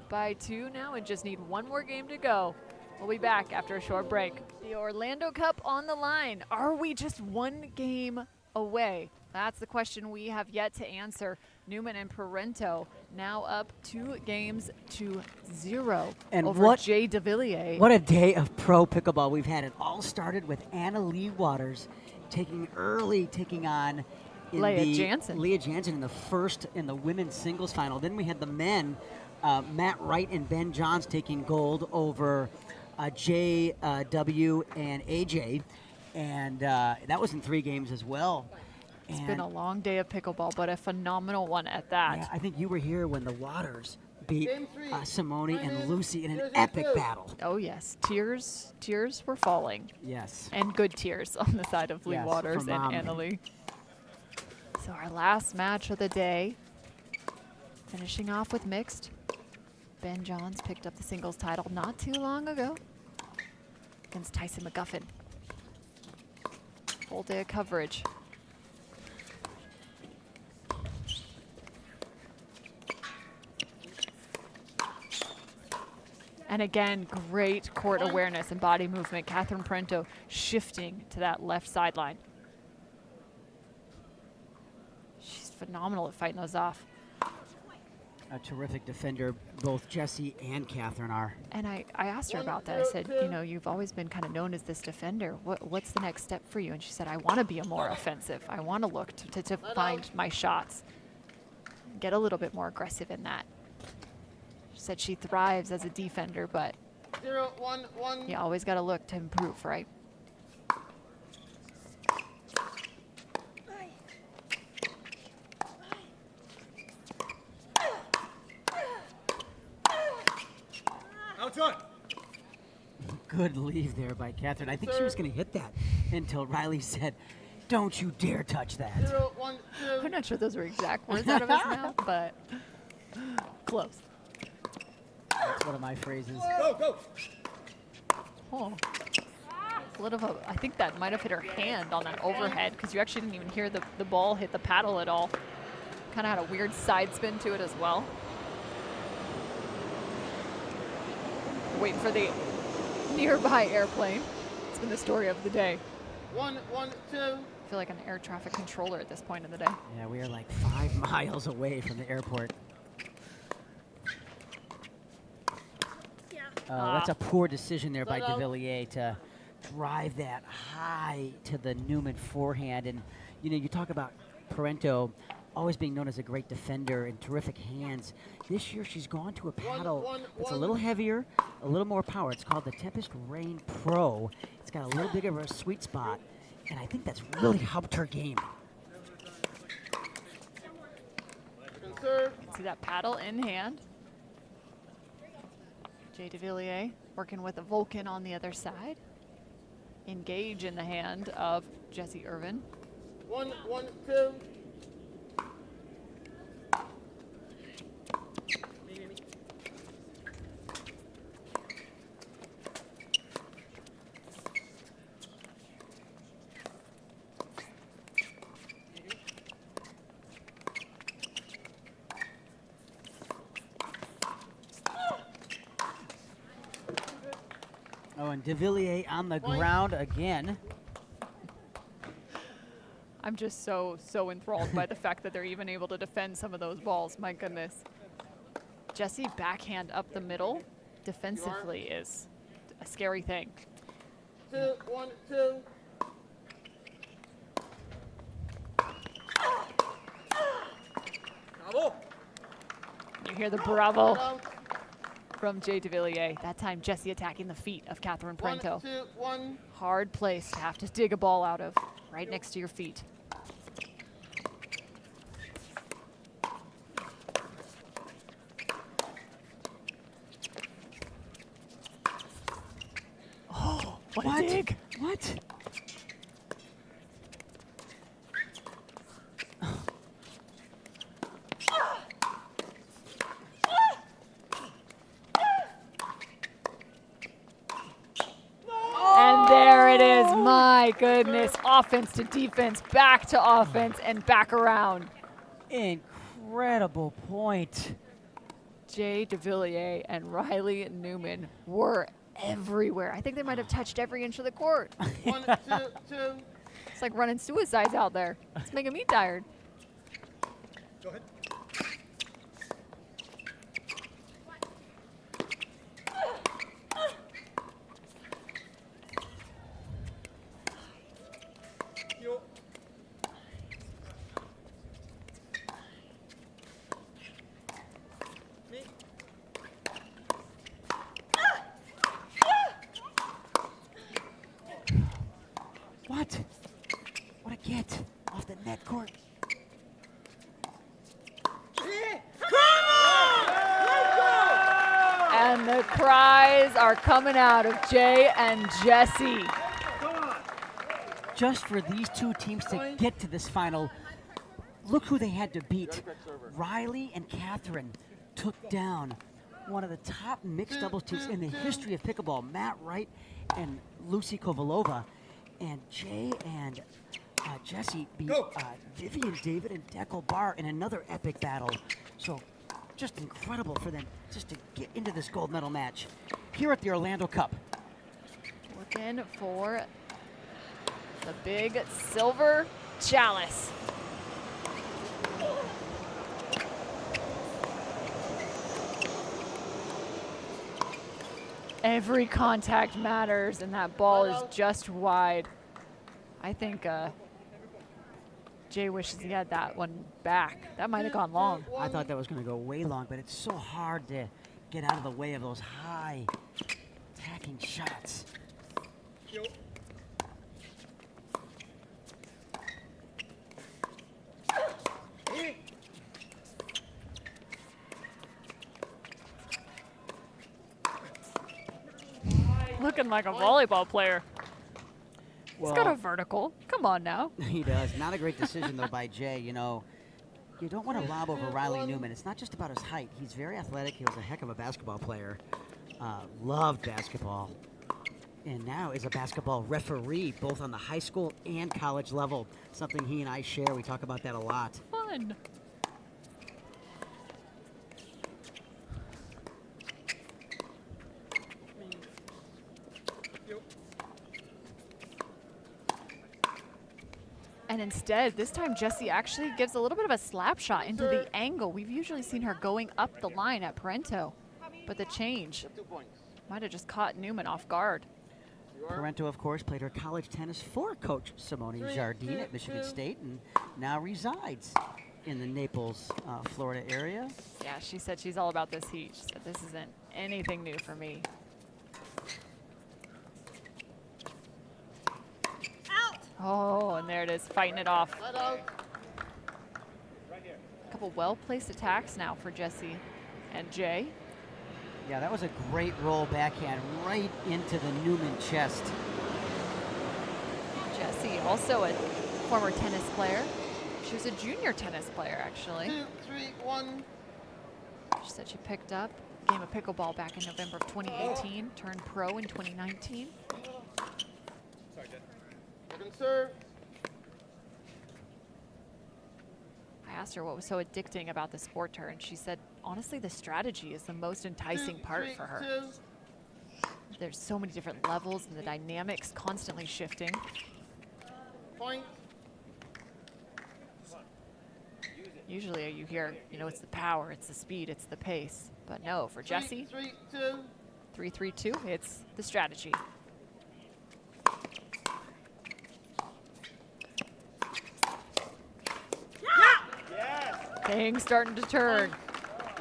[SPEAKER 1] by 2 now and just need one more game to go. We'll be back after a short break. The Orlando Cup on the line. Are we just one game away? That's the question we have yet to answer. Newman and Parenteau now up 2-0
[SPEAKER 3] And
[SPEAKER 1] over
[SPEAKER 3] what-
[SPEAKER 1] Jay Devilliers.
[SPEAKER 3] What a day of pro pickleball we've had. It all started with Anna Lee Waters taking on
[SPEAKER 1] Leah Jansen.
[SPEAKER 3] Leah Jansen in the women's singles final. Then we had the men, Matt Wright and Ben Johns taking gold over JW and AJ, and that was in 3 games as well.
[SPEAKER 1] It's been a long day of pickleball, but a phenomenal one at that.
[SPEAKER 3] Yeah, I think you were here when the Waters beat
[SPEAKER 2] Game 3.
[SPEAKER 3] Simone and
[SPEAKER 2] Minus
[SPEAKER 3] Lucy in an
[SPEAKER 2] 0-2.
[SPEAKER 3] epic battle.
[SPEAKER 1] Oh yes, tears were falling,
[SPEAKER 3] Yes.
[SPEAKER 1] and good tears on the side of Lee
[SPEAKER 3] Yes,
[SPEAKER 1] Waters
[SPEAKER 3] from
[SPEAKER 1] and
[SPEAKER 3] Mom.
[SPEAKER 1] Annalie. So our last match of the day, finishing off with mixed. Ben Johns picked up the singles title not too long ago against Tyson McGuffin. Full day of coverage. And again, great court awareness and body movement. Catherine Parenteau shifting to that left sideline. She's phenomenal at fighting those off.
[SPEAKER 3] A terrific defender, both Jessie and Catherine are.
[SPEAKER 1] And I asked her about that. I said, you know, you've always been kind of known as this defender. What's the next step for you? And she said, I want to be a more offensive. I want to look to find my shots. Get a little bit more aggressive in that. She said she thrives as a defender, but
[SPEAKER 2] 0, 1, 1.
[SPEAKER 1] you always got to look to improve, right?
[SPEAKER 5] Outside.
[SPEAKER 3] Good leave there by Catherine. I think she was going to hit that until Riley said, don't you dare touch that.
[SPEAKER 2] 0, 1, 2.
[SPEAKER 1] I'm not sure those were exact words out of his mouth, but close.
[SPEAKER 3] That's one of my phrases.
[SPEAKER 5] Go, go.
[SPEAKER 1] Oh. A little of a, I think that might have hit her hand on that overhead because you actually didn't even hear the ball hit the paddle at all. Kind of had a weird side spin to it as well. Waiting for the nearby airplane. It's been the story of the day.
[SPEAKER 2] 1, 1, 2.
[SPEAKER 1] I feel like an air traffic controller at this point in the day.
[SPEAKER 3] Yeah, we are like 5 miles away from the airport. That's a poor decision there by Devilliers to drive that high to the Newman forehand. And, you know, you talk about Parenteau always being known as a great defender and terrific hands. This year she's gone to a paddle that's a little heavier, a little more power. It's called the Tempest Rain Pro. It's got a little bigger of a sweet spot, and I think that's really helped her game.
[SPEAKER 2] Serve.
[SPEAKER 1] See that paddle in hand. Jay Devilliers working with a Vulcan on the other side. engage in the hand of Jessie Irvine.
[SPEAKER 2] 1, 1, 2.
[SPEAKER 3] Oh, and Devilliers on the ground again.
[SPEAKER 1] I'm just so enthralled by the fact that they're even able to defend some of those balls. My goodness. Jessie backhand up the middle defensively is a scary thing.
[SPEAKER 2] 2, 1, 2.
[SPEAKER 5] Bravo.
[SPEAKER 1] You hear the bravo from Jay Devilliers. That time Jessie attacking the feet of Catherine
[SPEAKER 2] 1,
[SPEAKER 1] Parenteau.
[SPEAKER 2] 2, 1.
[SPEAKER 1] Hard place to have to dig a ball out of, right next to your feet. Oh, what a dig.
[SPEAKER 3] What?
[SPEAKER 1] And there it is. My goodness. Offense to defense, back to offense, and back around.
[SPEAKER 3] Incredible point.
[SPEAKER 1] Jay Devilliers and Riley Newman were everywhere. I think they might have touched every inch of the court.
[SPEAKER 2] 1, 2, 2.
[SPEAKER 1] It's like running suicides out there. It's making me tired.
[SPEAKER 5] Go ahead. Yo. Me.
[SPEAKER 3] What? What a get off the net court.
[SPEAKER 1] And the cries are coming out of Jay and Jessie.
[SPEAKER 3] Just for these two teams to get to this final, look who they had to beat. Riley and Catherine took down one of the top mixed doubles teams in the history of pickleball, Matt Wright and Lucy Kovalova. And Jay and Jessie beat Vivian David and Deckel Barr in another epic battle. So just incredible for them just to get into this gold medal match here at the Orlando Cup.
[SPEAKER 1] Looking for the big silver chalice. Every contact matters, and that ball is just wide. I think Jay wishes he had that one back. That might have gone long.
[SPEAKER 3] I thought that was going to go way long, but it's so hard to get out of the way of those high attacking shots.
[SPEAKER 5] Yo.
[SPEAKER 1] Looking like a volleyball player. He's got a
[SPEAKER 3] Well,
[SPEAKER 1] vertical. Come on now.
[SPEAKER 3] he does. Not a great decision, though, by Jay. You know, you don't want to lob over Riley Newman. It's not just about his height. He's very athletic. He was a heck of a basketball player. Loved basketball. And now is a basketball referee, both on the high school and college level. Something he and I share. We talk about that a lot.
[SPEAKER 1] Fun.
[SPEAKER 5] Yo.
[SPEAKER 1] And instead, this time Jessie actually gives a little bit of a slap shot into the angle. We've usually seen her going up the line at Parenteau, but the change
[SPEAKER 2] 2 points.
[SPEAKER 1] might have just caught Newman off guard.
[SPEAKER 3] Parenteau, of course, played her college tennis for Coach Simone Jardine at Michigan State and now resides in the Naples, Florida area.
[SPEAKER 1] Yeah, she said she's all about this heat. She said this isn't anything new for me. Oh, and there it is, fighting it off.
[SPEAKER 2] Right out.
[SPEAKER 1] A couple well-placed attacks now for Jessie and Jay.
[SPEAKER 3] Yeah, that was a great roll backhand right into the Newman chest.
[SPEAKER 1] Jessie, also a former tennis player. She was a junior tennis player, actually.
[SPEAKER 2] 2, 3, 1.
[SPEAKER 1] She said she picked up a game of pickleball back in November of 2018, turned pro in 2019.
[SPEAKER 5] Sorry, Jen.
[SPEAKER 2] Second serve.
[SPEAKER 1] I asked her what was so addicting about the sport to her, and she said, honestly, the strategy is the most enticing
[SPEAKER 2] 2,
[SPEAKER 1] part
[SPEAKER 2] 3,
[SPEAKER 1] for her.
[SPEAKER 2] 2.
[SPEAKER 1] There's so many different levels and the dynamics constantly shifting.
[SPEAKER 2] Point.
[SPEAKER 1] Usually you hear, you know, it's the power, it's the speed, it's the pace. But no, for Jessie,
[SPEAKER 2] 3, 2.
[SPEAKER 1] 3-3-2, it's the strategy. Things starting to turn.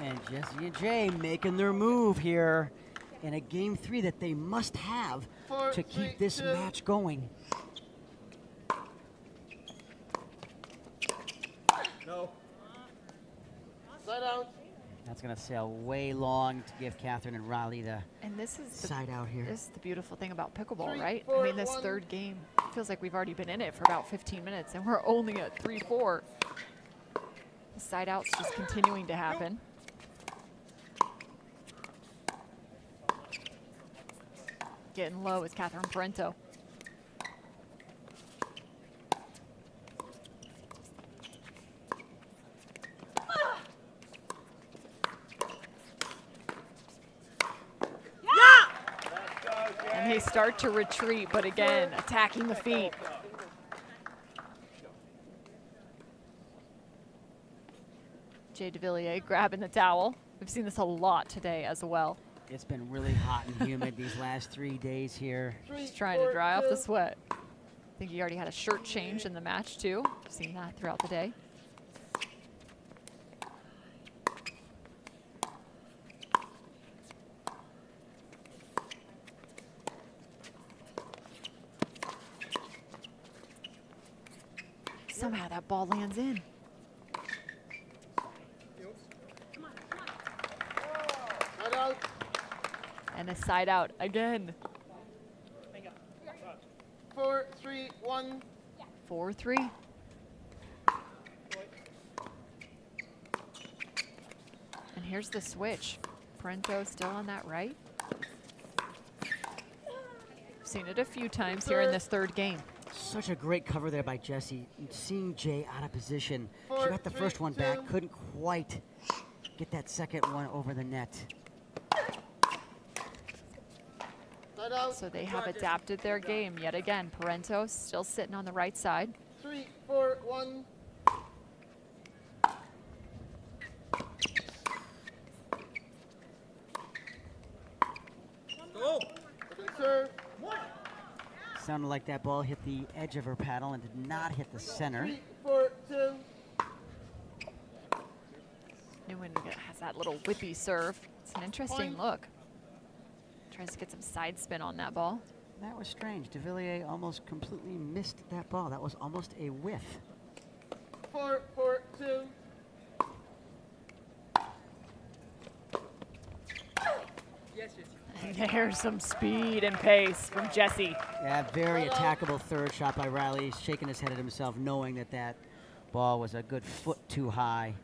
[SPEAKER 3] And Jessie and Jay making their move here in a game 3 that they must have
[SPEAKER 2] 4,
[SPEAKER 3] to
[SPEAKER 2] 3,
[SPEAKER 3] keep this
[SPEAKER 2] 2.
[SPEAKER 3] match going.
[SPEAKER 5] No.
[SPEAKER 2] Side out.
[SPEAKER 3] That's going to sail way long to give Catherine and Riley the
[SPEAKER 1] And this is the,
[SPEAKER 3] side out here.
[SPEAKER 1] this is the beautiful thing about pickleball,
[SPEAKER 2] 3,
[SPEAKER 1] right?
[SPEAKER 2] 4,
[SPEAKER 1] I mean, this
[SPEAKER 2] 1.
[SPEAKER 1] third game feels like we've already been in it for about 15 minutes, and we're only at 3-4. The side out's just continuing to happen. Getting low is Catherine Parenteau. And they start to retreat, but again, attacking the feet. Jay Devilliers grabbing the towel. We've seen this a lot today as well.
[SPEAKER 3] It's been really hot and humid these last 3 days here.
[SPEAKER 2] 3,
[SPEAKER 1] Just trying to
[SPEAKER 2] 4,
[SPEAKER 1] dry off
[SPEAKER 2] 2.
[SPEAKER 1] the sweat. I think he already had a shirt change in the match too. Seen that throughout the day. Somehow that ball lands in.
[SPEAKER 2] Side out.
[SPEAKER 1] And a side out again.
[SPEAKER 2] 4, 3, 1.
[SPEAKER 1] 4-3. And here's the switch. Parenteau still on that right. Seen it a few times here in this third game.
[SPEAKER 3] Such a great cover there by Jessie. And seeing Jay out of position. She
[SPEAKER 2] 4,
[SPEAKER 3] got the
[SPEAKER 2] 3,
[SPEAKER 3] first one
[SPEAKER 2] 2.
[SPEAKER 3] back, couldn't quite get that second one over the net.
[SPEAKER 2] Side out.
[SPEAKER 1] So they have adapted their game yet again. Parenteau still sitting on the right side.
[SPEAKER 2] 3, 4, 1.
[SPEAKER 5] Go.
[SPEAKER 2] Second serve.
[SPEAKER 3] Sounded like that ball hit the edge of her paddle and did not hit the center.
[SPEAKER 2] 3, 4, 2.
[SPEAKER 1] Newman has that little whippy serve. It's an interesting look. Tries to get some side spin on that ball.
[SPEAKER 3] That was strange. Devilliers almost completely missed that ball. That was almost a whiff.
[SPEAKER 2] 4, 4, 2.
[SPEAKER 5] Yes, Jessie.
[SPEAKER 1] And there's some speed and pace from Jessie.
[SPEAKER 3] Yeah, very attackable third shot by Riley. He's shaking his head at himself, knowing that that ball was a good foot too high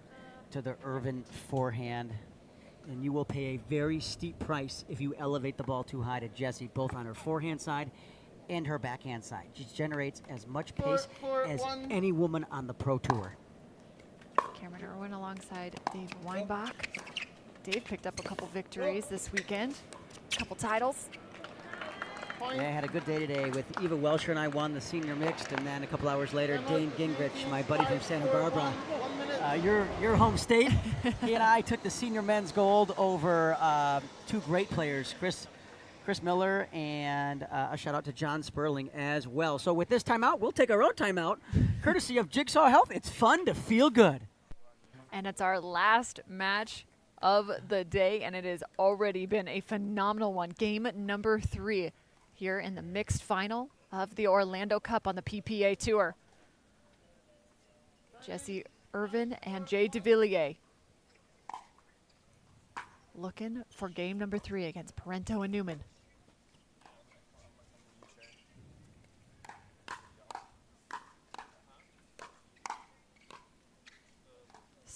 [SPEAKER 3] to the Irvine forehand. And you will pay a very steep price if you elevate the ball too high to Jessie, both on her forehand side and her backhand side. She generates as much pace
[SPEAKER 2] 4,
[SPEAKER 3] as
[SPEAKER 2] 1.
[SPEAKER 3] any woman on the Pro Tour.
[SPEAKER 1] Cameron Irwin alongside Dave Weinbach. Dave picked up a couple victories this weekend, a couple titles.
[SPEAKER 3] Yeah, I had a good day today with Eva Welsher and I won the senior mixed, and then a couple hours later, Dane Gingrich, my buddy from Santa Barbara, your home state, he and I took the senior men's gold over two great players, Chris Miller and a shout out to John Sperling as well. So with this timeout, we'll take our own timeout, courtesy of Jigsaw Health. It's fun to feel good.
[SPEAKER 1] And it's our last match of the day, and it has already been a phenomenal one. Game number 3 here in the mixed final of the Orlando Cup on the PPA Tour. Jessie Irvine and Jay Devilliers looking for game number 3 against Parenteau and Newman.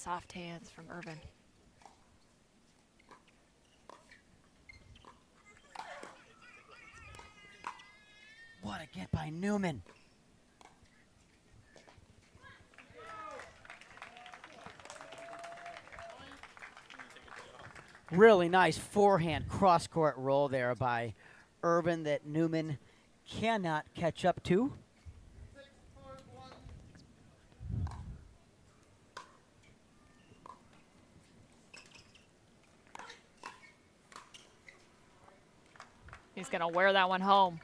[SPEAKER 1] soft hands from Irvine.
[SPEAKER 3] What a get by Newman. Really nice forehand cross-court roll there by Irvine that Newman cannot catch up to.
[SPEAKER 1] He's going to wear that one home.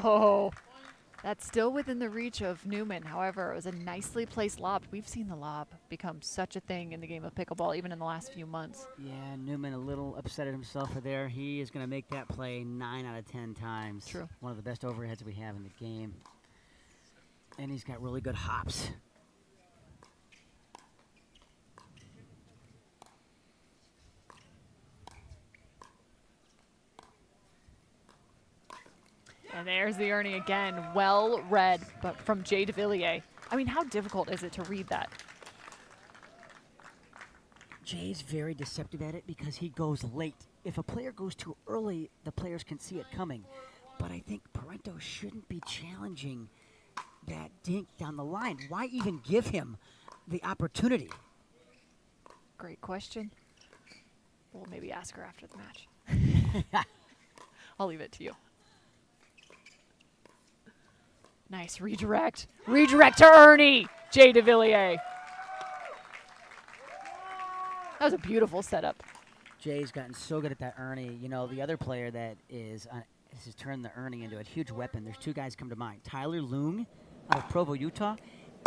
[SPEAKER 1] Oh, that's still within the reach of Newman. However, it was a nicely placed lob. We've seen the lob become such a thing in the game of pickleball, even in the last few months.
[SPEAKER 3] Yeah, Newman a little upset at himself for there. He is going to make that play 9 out of 10 times.
[SPEAKER 1] True.
[SPEAKER 3] One of the best overheads we have in the game. And he's got really good hops.
[SPEAKER 1] And there's the Ernie again. Well read, but from Jay Devilliers. I mean, how difficult is it to read that?
[SPEAKER 3] Jay's very deceptive at it because he goes late. If a player goes too early, the players can see it coming. But I think Parenteau shouldn't be challenging that dink down the line. Why even give him the opportunity?
[SPEAKER 1] Great question. We'll maybe ask her after the match. I'll leave it to you. Nice redirect. Redirect to Ernie. Jay Devilliers. That was a beautiful setup.
[SPEAKER 3] Jay's gotten so good at that Ernie. You know, the other player that has turned the Ernie into a huge weapon. There's two guys come to mind. Tyler Loong out of Provo, Utah,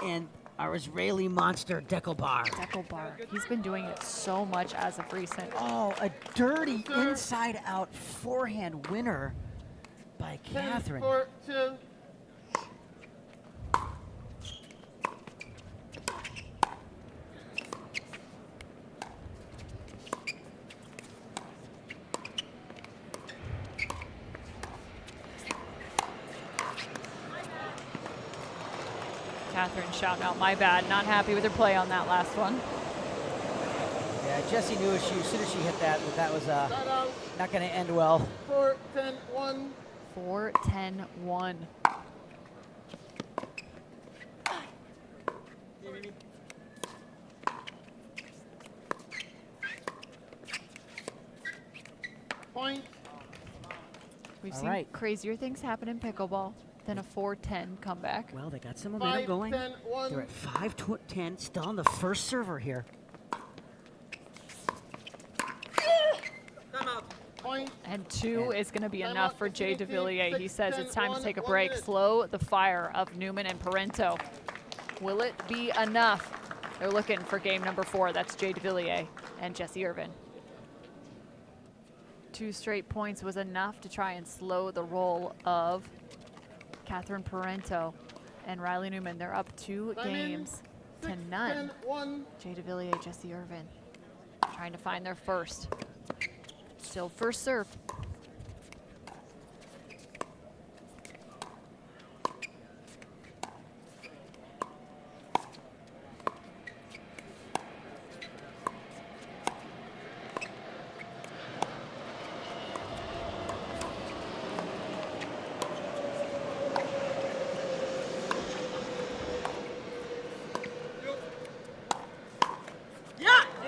[SPEAKER 3] and our Israeli monster, Devilliers.
[SPEAKER 1] Devilliers. He's been doing it so much as of recent.
[SPEAKER 3] Oh, a dirty inside-out forehand winner by Catherine.
[SPEAKER 2] 10-4-2.
[SPEAKER 1] Catherine shouting out, my bad. Not happy with her play on that last one.
[SPEAKER 3] Yeah, Jessie knew as soon as she hit that was not going to end well.
[SPEAKER 2] 4-10-1.
[SPEAKER 1] 4-10-1.
[SPEAKER 2] Point.
[SPEAKER 1] We've
[SPEAKER 3] All
[SPEAKER 1] seen
[SPEAKER 3] right.
[SPEAKER 1] crazier things happen in pickleball than a 4-10 comeback.
[SPEAKER 3] Well, they got some momentum going.
[SPEAKER 2] 5-10-1.
[SPEAKER 3] They're at 5-10, still on the first server here.
[SPEAKER 2] Point.
[SPEAKER 1] And 2 is going to be
[SPEAKER 2] Time
[SPEAKER 1] enough
[SPEAKER 2] out
[SPEAKER 1] for
[SPEAKER 2] for
[SPEAKER 1] Jay
[SPEAKER 2] team.
[SPEAKER 1] Devilliers. He
[SPEAKER 2] 6,
[SPEAKER 1] says
[SPEAKER 2] 10,
[SPEAKER 1] it's time to
[SPEAKER 2] 1,
[SPEAKER 1] take a
[SPEAKER 2] 1
[SPEAKER 1] break.
[SPEAKER 2] minute.
[SPEAKER 1] Slow the fire of Newman and Parenteau. Will it be enough? They're looking for game number 4. That's Jay Devilliers and Jessie Irvine. 2 straight points was enough to try and slow the roll of Catherine Parenteau and Riley Newman. They're up 2
[SPEAKER 2] Time in.
[SPEAKER 1] games to
[SPEAKER 2] 6,
[SPEAKER 1] none.
[SPEAKER 2] 10-1.
[SPEAKER 1] Jay Devilliers, Jessie Irvine trying to find their first. Still first serve.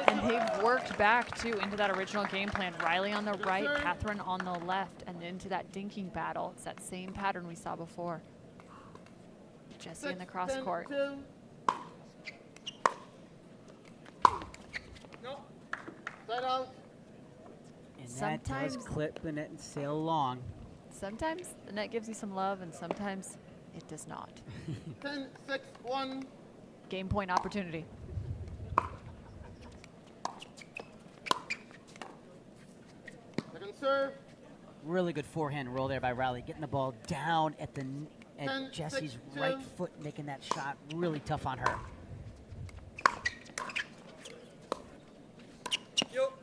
[SPEAKER 1] And they've worked back too into that original game plan. Riley on the right, Catherine on the left, and into that dinking battle. It's that same pattern we saw before. Jessie in the cross court.
[SPEAKER 2] 6-10-2. Side out.
[SPEAKER 3] And that
[SPEAKER 1] Sometimes-
[SPEAKER 3] does clip the net and sail along.
[SPEAKER 1] Sometimes the net gives you some love, and sometimes it does not.
[SPEAKER 2] 10-6-1.
[SPEAKER 1] Game point opportunity.
[SPEAKER 2] serve.
[SPEAKER 3] Really good forehand roll there by Riley, getting the ball down at
[SPEAKER 2] Ten,
[SPEAKER 3] Jessie's
[SPEAKER 2] 6,
[SPEAKER 3] right
[SPEAKER 2] 2.
[SPEAKER 3] foot, making that shot really tough on her.
[SPEAKER 5] Yo.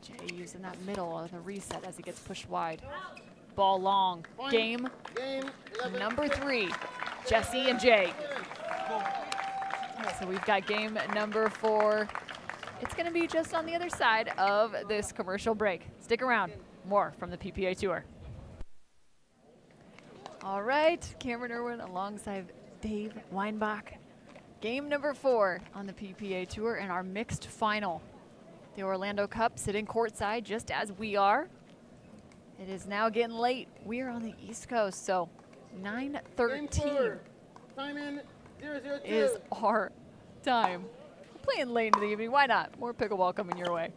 [SPEAKER 1] Jay using that middle of the reset as he gets pushed wide. Ball long.
[SPEAKER 2] Point.
[SPEAKER 1] Game
[SPEAKER 2] Game 11,
[SPEAKER 1] number
[SPEAKER 2] 6.
[SPEAKER 1] 3, Jessie and Jay. So we've got game number 4. It's going to be just on the other side of this commercial break. Stick around. More from the PPA Tour. All right, Cameron Irwin alongside Dave Weinbach. Game number 4 on the PPA Tour in our mixed final. The Orlando Cup sitting courtside just as we are. It is now getting late. We are on the East Coast, so
[SPEAKER 2] Game
[SPEAKER 1] 9:13
[SPEAKER 2] 4. Time in 0-0-2.
[SPEAKER 1] is our time. We're playing late in the evening. Why not? More pickleball coming your way.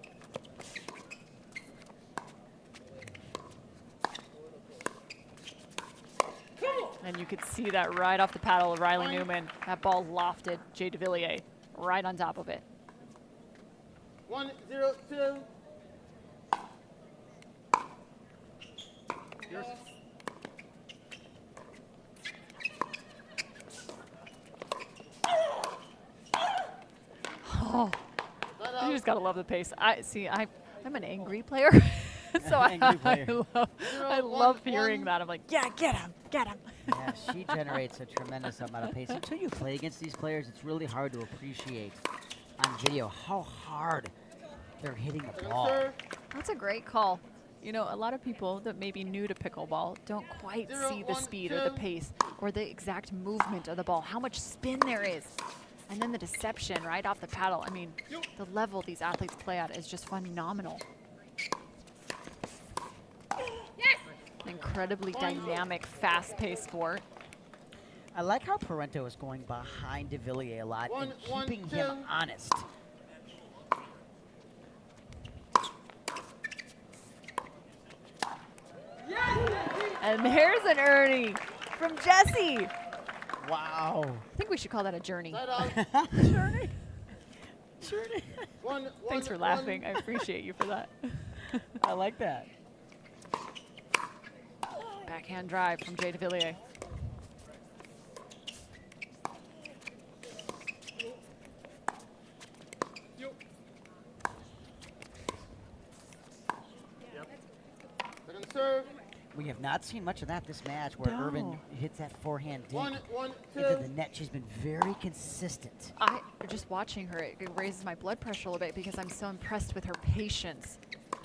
[SPEAKER 1] And you could see that right off the paddle of Riley Newman. That ball lofted Jay Devilliers right on top of it.
[SPEAKER 2] 1-0-2.
[SPEAKER 1] Oh, you just gotta love the pace. I'm an angry player, so
[SPEAKER 3] Angry player.
[SPEAKER 1] I love hearing that. I'm like, yeah, get him, get him.
[SPEAKER 3] Yeah, she generates a tremendous amount of pace. Until you play against these players, it's really hard to appreciate on video how hard they're hitting a ball.
[SPEAKER 2] Serve.
[SPEAKER 1] That's a great call. You know, a lot of people that may be new to pickleball don't quite see the
[SPEAKER 2] 0-1-2.
[SPEAKER 1] speed or the pace or the exact movement of the ball, how much spin there is. And then the deception right off the paddle. I mean, the level these athletes play at is just phenomenal.
[SPEAKER 4] Yes!
[SPEAKER 1] Incredibly dynamic, fast-paced sport.
[SPEAKER 3] I like how Parenteau is going behind Devilliers a lot and
[SPEAKER 2] 1-1-2.
[SPEAKER 3] keeping him honest.
[SPEAKER 1] And there's an Ernie from Jessie.
[SPEAKER 3] Wow.
[SPEAKER 1] I think we should call that a journey.
[SPEAKER 2] Side out.
[SPEAKER 3] Journey. Journey.
[SPEAKER 2] 1-1-1.
[SPEAKER 1] Thanks for laughing. I appreciate you for that.
[SPEAKER 3] I like that.
[SPEAKER 1] Backhand drive from Jay Devilliers.
[SPEAKER 2] Second serve.
[SPEAKER 3] We have not seen much of that this match where
[SPEAKER 1] No.
[SPEAKER 3] Irvine hits that forehand dink
[SPEAKER 2] 1-1-2.
[SPEAKER 3] into the net. She's been very consistent.
[SPEAKER 1] Just watching her, it raises my blood pressure a little bit because I'm so impressed with her patience,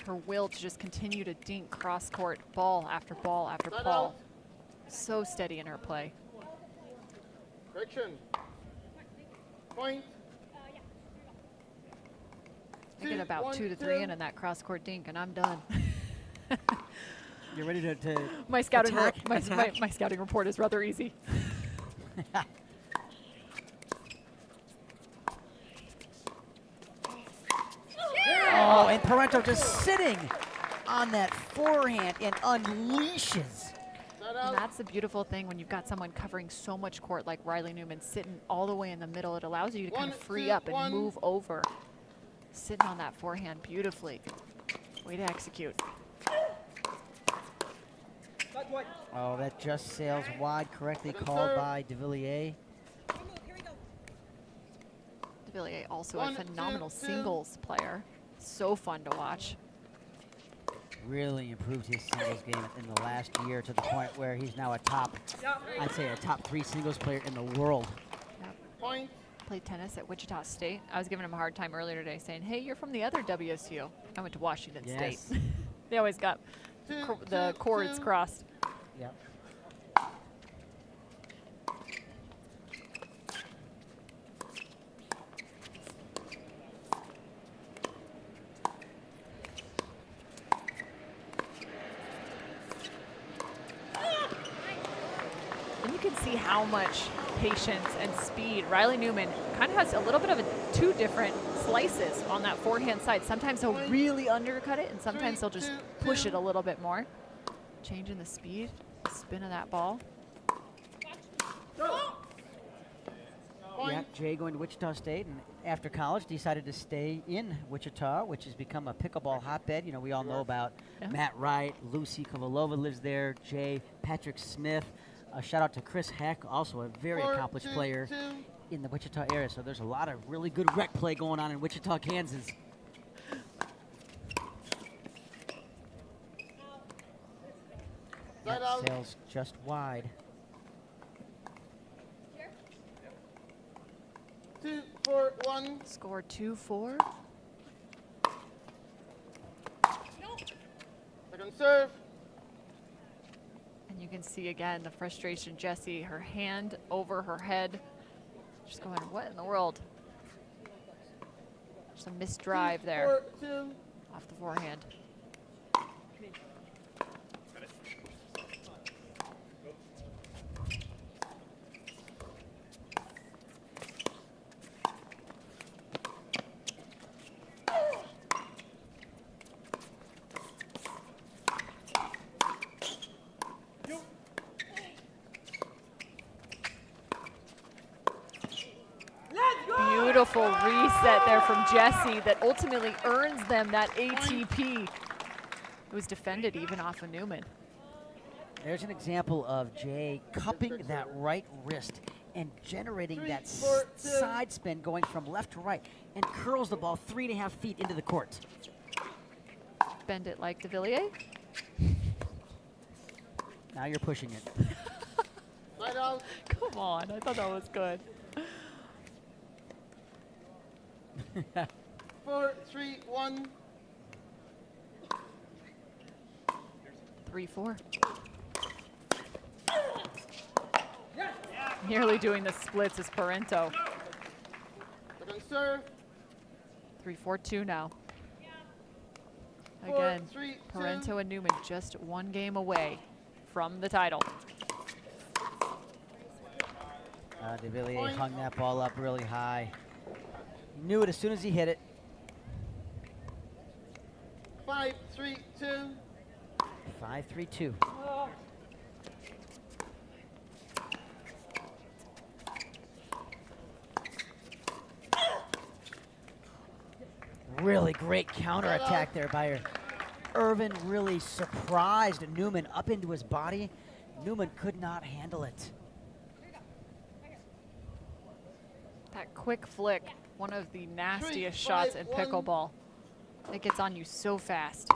[SPEAKER 1] her will to just continue to dink cross court, ball after ball after
[SPEAKER 2] Side
[SPEAKER 1] ball.
[SPEAKER 2] out.
[SPEAKER 1] So steady in her play.
[SPEAKER 2] Correction. Point.
[SPEAKER 1] I get about 2 to 3 in that cross court dink, and I'm done.
[SPEAKER 3] You're ready to
[SPEAKER 1] My scouting,
[SPEAKER 3] attack,
[SPEAKER 1] my
[SPEAKER 3] attack.
[SPEAKER 1] scouting report is rather easy.
[SPEAKER 3] Oh, and Parenteau just sitting on that forehand and unleashes.
[SPEAKER 2] Side
[SPEAKER 1] And
[SPEAKER 2] out.
[SPEAKER 1] that's the beautiful thing when you've got someone covering so much court like Riley Newman sitting all the way in the middle. It allows you to kind of free up and
[SPEAKER 2] 1-2-1.
[SPEAKER 1] move over. Sitting on that forehand beautifully. Way to execute.
[SPEAKER 5] That's white.
[SPEAKER 3] Oh, that just sails wide, correctly
[SPEAKER 2] Second
[SPEAKER 3] called
[SPEAKER 2] serve.
[SPEAKER 3] by Devilliers.
[SPEAKER 1] Devilliers also
[SPEAKER 2] 1,
[SPEAKER 1] a
[SPEAKER 2] 2,
[SPEAKER 1] phenomenal
[SPEAKER 2] 2.
[SPEAKER 1] singles player. So fun to watch.
[SPEAKER 3] Really improved his singles game in the last year to the point where he's now a top, I'd say a top 3 singles player in the world.
[SPEAKER 1] Yep.
[SPEAKER 2] Point.
[SPEAKER 1] Played tennis at Wichita State. I was giving him a hard time earlier today saying, hey, you're from the other WSU. I went to Washington
[SPEAKER 3] Yes.
[SPEAKER 1] State. They always got the chords crossed.
[SPEAKER 3] Yep.
[SPEAKER 1] And you can see how much patience and speed. Riley Newman kind of has a little bit of 2 different slices on that forehand side. Sometimes he'll really undercut it, and sometimes he'll just push it a little bit more. Changing the speed, spin of that ball.
[SPEAKER 3] Yeah, Jay going to Wichita State, and after college decided to stay in Wichita, which has become a pickleball hotbed. You know, we all know about Matt Wright, Lucy Kovalova lives there, Jay, Patrick Smith. A shout out to Chris Heck, also a very accomplished player in the Wichita area. So there's a lot of really good rec play going on in Wichita, Kansas. That sails just wide.
[SPEAKER 2] 2-4-1.
[SPEAKER 1] Score 2-4.
[SPEAKER 2] Second serve.
[SPEAKER 1] And you can see again the frustration, Jessie, her hand over her head. She's going, what in the world? Just a missed drive there
[SPEAKER 2] 4-2.
[SPEAKER 1] off the forehand. Beautiful reset there from Jessie that ultimately earns them that ATP. It was defended even off of Newman.
[SPEAKER 3] There's an example of Jay cupping that right wrist and generating that side spin going from left to right and curls the ball 3.5 feet into the court.
[SPEAKER 1] Bend it like Devilliers.
[SPEAKER 3] Now you're pushing it.
[SPEAKER 2] Right out.
[SPEAKER 1] Come on, I thought that was good.
[SPEAKER 2] 4-3-1.
[SPEAKER 1] 3-4. Nearly doing the splits is Parenteau.
[SPEAKER 2] Second serve.
[SPEAKER 1] 3-4-2 now. Again,
[SPEAKER 2] 4-3-2.
[SPEAKER 1] Parenteau and Newman just one game away from the title.
[SPEAKER 3] Devilliers hung that ball up really high. He knew it as soon as he hit it.
[SPEAKER 2] 5-3-2.
[SPEAKER 3] 5-3-2. Really great counterattack there by Irvine. Really surprised Newman up into his body. Newman could not handle it.
[SPEAKER 1] That quick flick, one of the nastiest shots in pickleball. It gets on you so fast.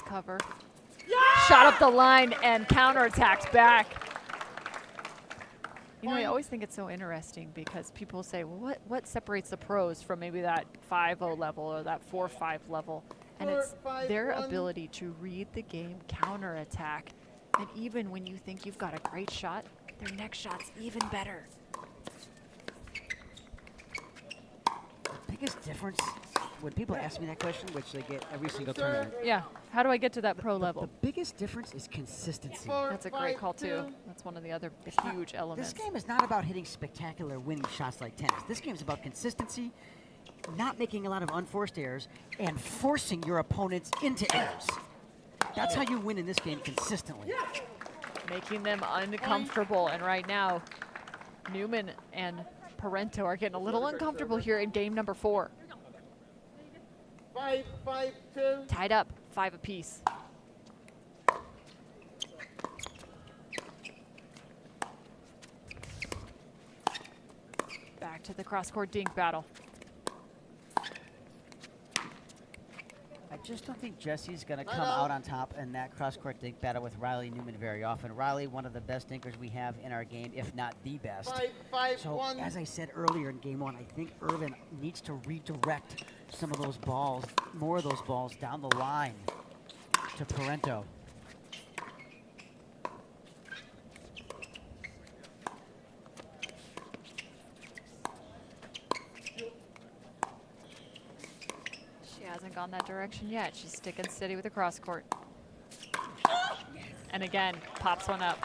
[SPEAKER 1] Cover. Shot up the line and counterattacked back. You know, I always think it's so interesting because people say, well, what separates the pros from maybe that 5-0 level or that 4-5 level? And it's their ability to read the game, counterattack, and even when you think you've got a great shot, their next shot's even better.
[SPEAKER 3] The biggest difference, when people ask me that question, which they get every single tournament.
[SPEAKER 1] Yeah, how do I get to that pro level?
[SPEAKER 3] The biggest difference is consistency.
[SPEAKER 1] That's a great call too. That's one of the other huge elements.
[SPEAKER 3] This game is not about hitting spectacular winning shots like tennis. This game is about consistency, not making a lot of unforced errors, and forcing your opponents into errors. That's how you win in this game consistently.
[SPEAKER 1] Making them uncomfortable, and right now, Newman and Parenteau are getting a little uncomfortable here in game number 4.
[SPEAKER 2] 5-5-2.
[SPEAKER 1] Tied up, 5 apiece. Back to the cross-court dink battle.
[SPEAKER 3] I just don't think Jessie's going to come out on top in that cross-court dink battle with Riley Newman very often. Riley, one of the best dinkers we have in our game, if not the best.
[SPEAKER 2] 5-5-1.
[SPEAKER 3] So, as I said earlier in game 1, I think Irvine needs to redirect some of those balls, more of those balls down the line to Parenteau.
[SPEAKER 1] hasn't gone that direction yet. She's sticking steady with the cross court. And again, pops one up.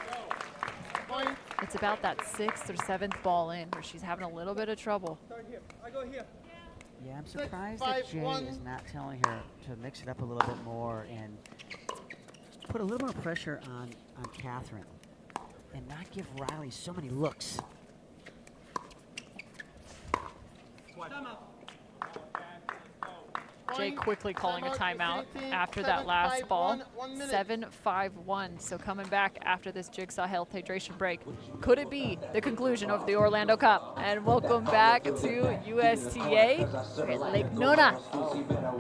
[SPEAKER 1] It's about that 6th or 7th ball in where she's having a little bit of trouble.
[SPEAKER 5] Start here. I go here.
[SPEAKER 3] Yeah, I'm surprised that Jay is not telling her to mix it up a little bit more and put a little more pressure on Catherine and not give Riley so many looks.
[SPEAKER 1] Jay quickly calling a timeout after that last ball. 7-5-1. So coming back after this Jigsaw Health hydration break. Could it be the conclusion of the Orlando Cup? And welcome back to USTA at Lake Nona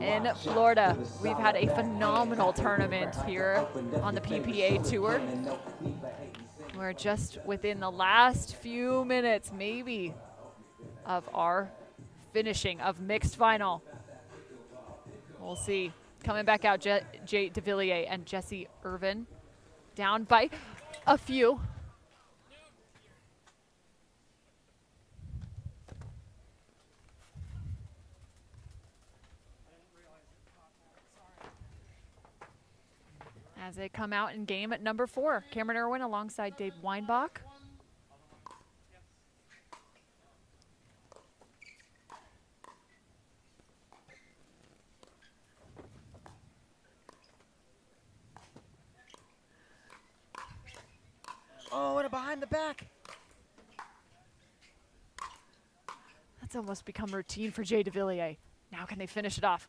[SPEAKER 1] in Florida. We've had a phenomenal tournament here on the PPA Tour. We're just within the last few minutes, maybe, of our finishing of mixed final. We'll see. Coming back out, Jay Devilliers and Jessie Irvine down by a few. As they come out in game at number 4, Cameron Irwin alongside Dave Weinbach.
[SPEAKER 3] Oh, and a behind the back.
[SPEAKER 1] That's almost become routine for Jay Devilliers. Now can they finish it off?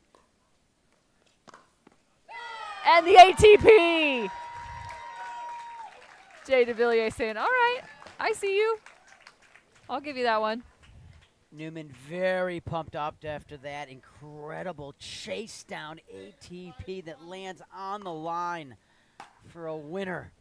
[SPEAKER 1] And the ATP! Jay Devilliers saying, all right, I see you. I'll give you that one.
[SPEAKER 3] Newman very pumped up after that incredible chase down ATP that lands on the line for a winner.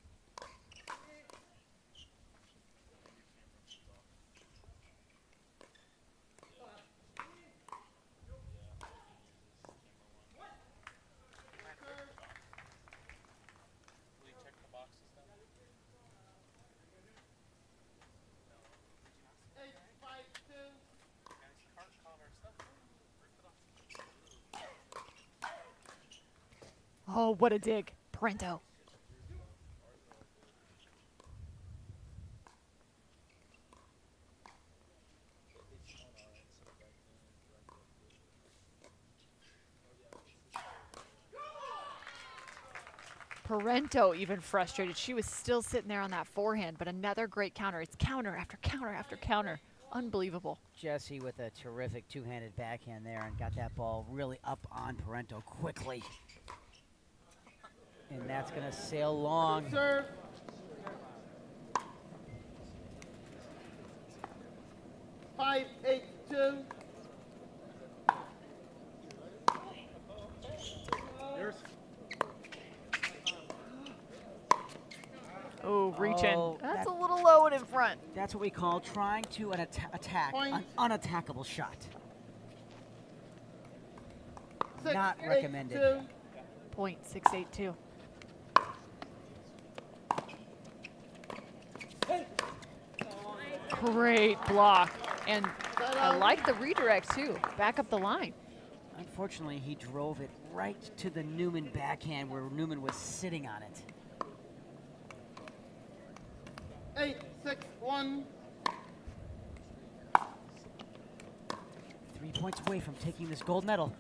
[SPEAKER 1] Oh, what a dig. Parenteau. Parenteau even frustrated. She was still sitting there on that forehand, but another great counter. It's counter after counter after counter. Unbelievable.
[SPEAKER 3] Jessie with a terrific two-handed backhand there and got that ball really up on Parenteau quickly. And that's going to sail long.
[SPEAKER 2] Serve. Five, 8-2.
[SPEAKER 1] Oh, reaching.
[SPEAKER 3] Oh,
[SPEAKER 1] That's a little low and in front.
[SPEAKER 3] That's what we call trying to attack an unattackable shot. Not recommended.
[SPEAKER 1] Point 682. Great block. And I like the redirect, too. Back up the line.
[SPEAKER 3] Unfortunately, he drove it right to the Newman backhand where Newman was sitting on it.
[SPEAKER 2] 8-6-1.
[SPEAKER 3] 3 points away from taking this gold medal.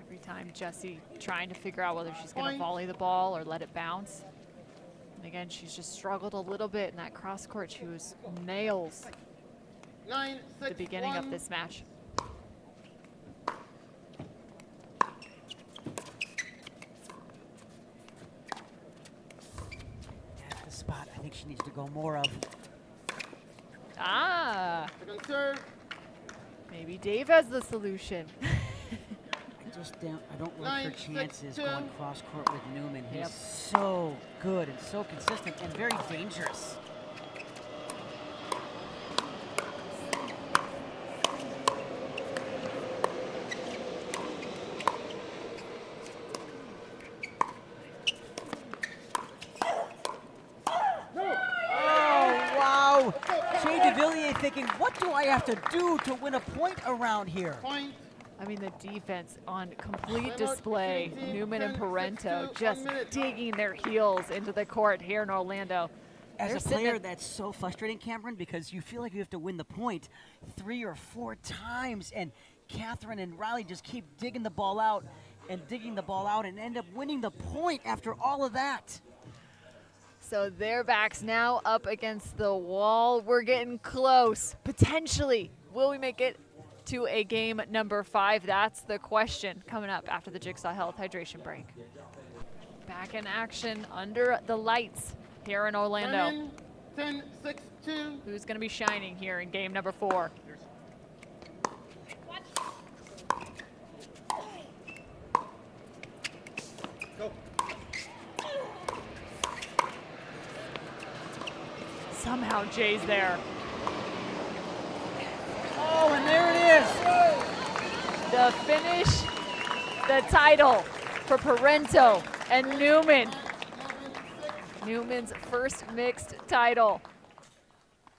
[SPEAKER 1] Every time Jessie trying to figure out whether she's going to volley the ball or let it bounce. And again, she's just struggled a little bit in that cross court. She was nails
[SPEAKER 2] 9-6-1.
[SPEAKER 1] at the beginning of this match.
[SPEAKER 3] That's the spot I think she needs to go more of.
[SPEAKER 1] Ah,
[SPEAKER 2] Second serve.
[SPEAKER 1] maybe Dave has the solution.
[SPEAKER 3] I don't like her chances
[SPEAKER 2] 9-6-2.
[SPEAKER 3] going cross court with Newman. He's
[SPEAKER 1] Yep.
[SPEAKER 3] so good and so consistent and very dangerous. thinking, what do I have to do to win a point around here?
[SPEAKER 2] Point.
[SPEAKER 1] I mean, the defense on complete
[SPEAKER 2] Timeout,
[SPEAKER 1] display.
[SPEAKER 2] 18,
[SPEAKER 1] Newman and
[SPEAKER 2] 10,
[SPEAKER 1] Parenteau
[SPEAKER 2] 6-2,
[SPEAKER 1] just
[SPEAKER 2] 1 minute.
[SPEAKER 1] digging their heels into the court here in Orlando.
[SPEAKER 3] As
[SPEAKER 1] They're
[SPEAKER 3] a
[SPEAKER 1] sitting
[SPEAKER 3] player,
[SPEAKER 1] at-
[SPEAKER 3] that's so frustrating, Cameron, because you feel like you have to win the point 3 or 4 times, and Catherine and Riley just keep digging the ball out and digging the ball out and end up winning the point after all of that.
[SPEAKER 1] So their backs now up against the wall. We're getting close. Potentially, will we make it to a game number 5? That's the question coming up after the Jigsaw Health hydration break. Back in action under the lights here in Orlando.
[SPEAKER 2] 10, 6, 2.
[SPEAKER 1] Who's going to be shining here in game number 4?
[SPEAKER 5] Go.
[SPEAKER 1] Somehow Jay's there.
[SPEAKER 3] Oh, and there it is.
[SPEAKER 1] The finish, the title for Parenteau and Newman. Newman's first mixed title.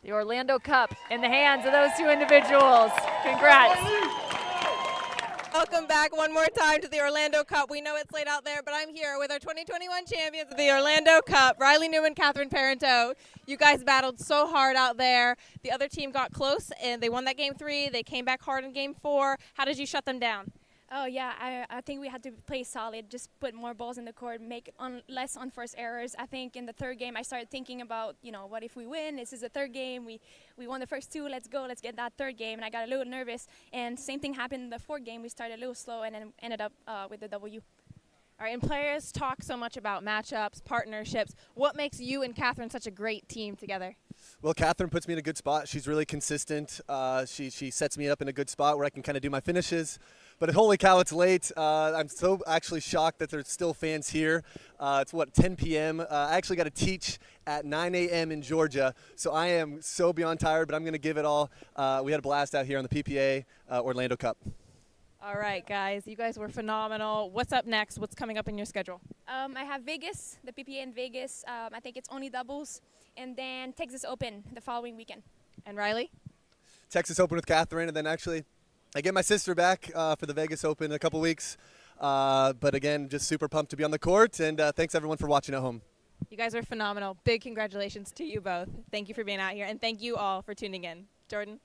[SPEAKER 1] The Orlando Cup in the hands of those two individuals. Congrats.
[SPEAKER 6] Welcome back one more time to the Orlando Cup. We know it's late out there, but I'm here with our 2021 champions of the Orlando Cup, Riley Newman, Catherine Parenteau. You guys battled so hard out there. The other team got close, and they won that game 3. They came back hard in game 4. How did you shut them down?
[SPEAKER 7] Oh yeah, I think we had to play solid, just put more balls in the court, make less unforced errors. I think in the third game I started thinking about, what if we win? This is the third game. We won the first 2. Let's go. Let's get that third game. And I got a little nervous. And same thing happened in the fourth game. We started a little slow and then ended up with the W.
[SPEAKER 6] All right, and players talk so much about matchups, partnerships. What makes you and Catherine such a great team together?
[SPEAKER 8] Well, Catherine puts me in a good spot. She's really consistent. She sets me up in a good spot where I can kind of do my finishes. But holy cow, it's late. I'm so actually shocked that there's still fans here. It's 10 p.m. I actually got to teach at 9 a.m. in Georgia, so I am so beyond tired, but I'm going to give it all. We had a blast out here on the PPA Orlando Cup.
[SPEAKER 6] All right, guys, you guys were phenomenal. What's up next? What's coming up in your schedule?
[SPEAKER 7] I have Vegas, the PPA in Vegas. I think it's only doubles. And then Texas Open the following weekend.
[SPEAKER 6] And Riley?
[SPEAKER 8] Texas Open with Catherine, and then actually I get my sister back for the Vegas Open in a couple weeks. But again, just super pumped to be on the court, and thanks everyone for watching at home.
[SPEAKER 6] You guys are phenomenal. Big congratulations to you both. Thank you for being out here, and thank you all for tuning in. Jordan?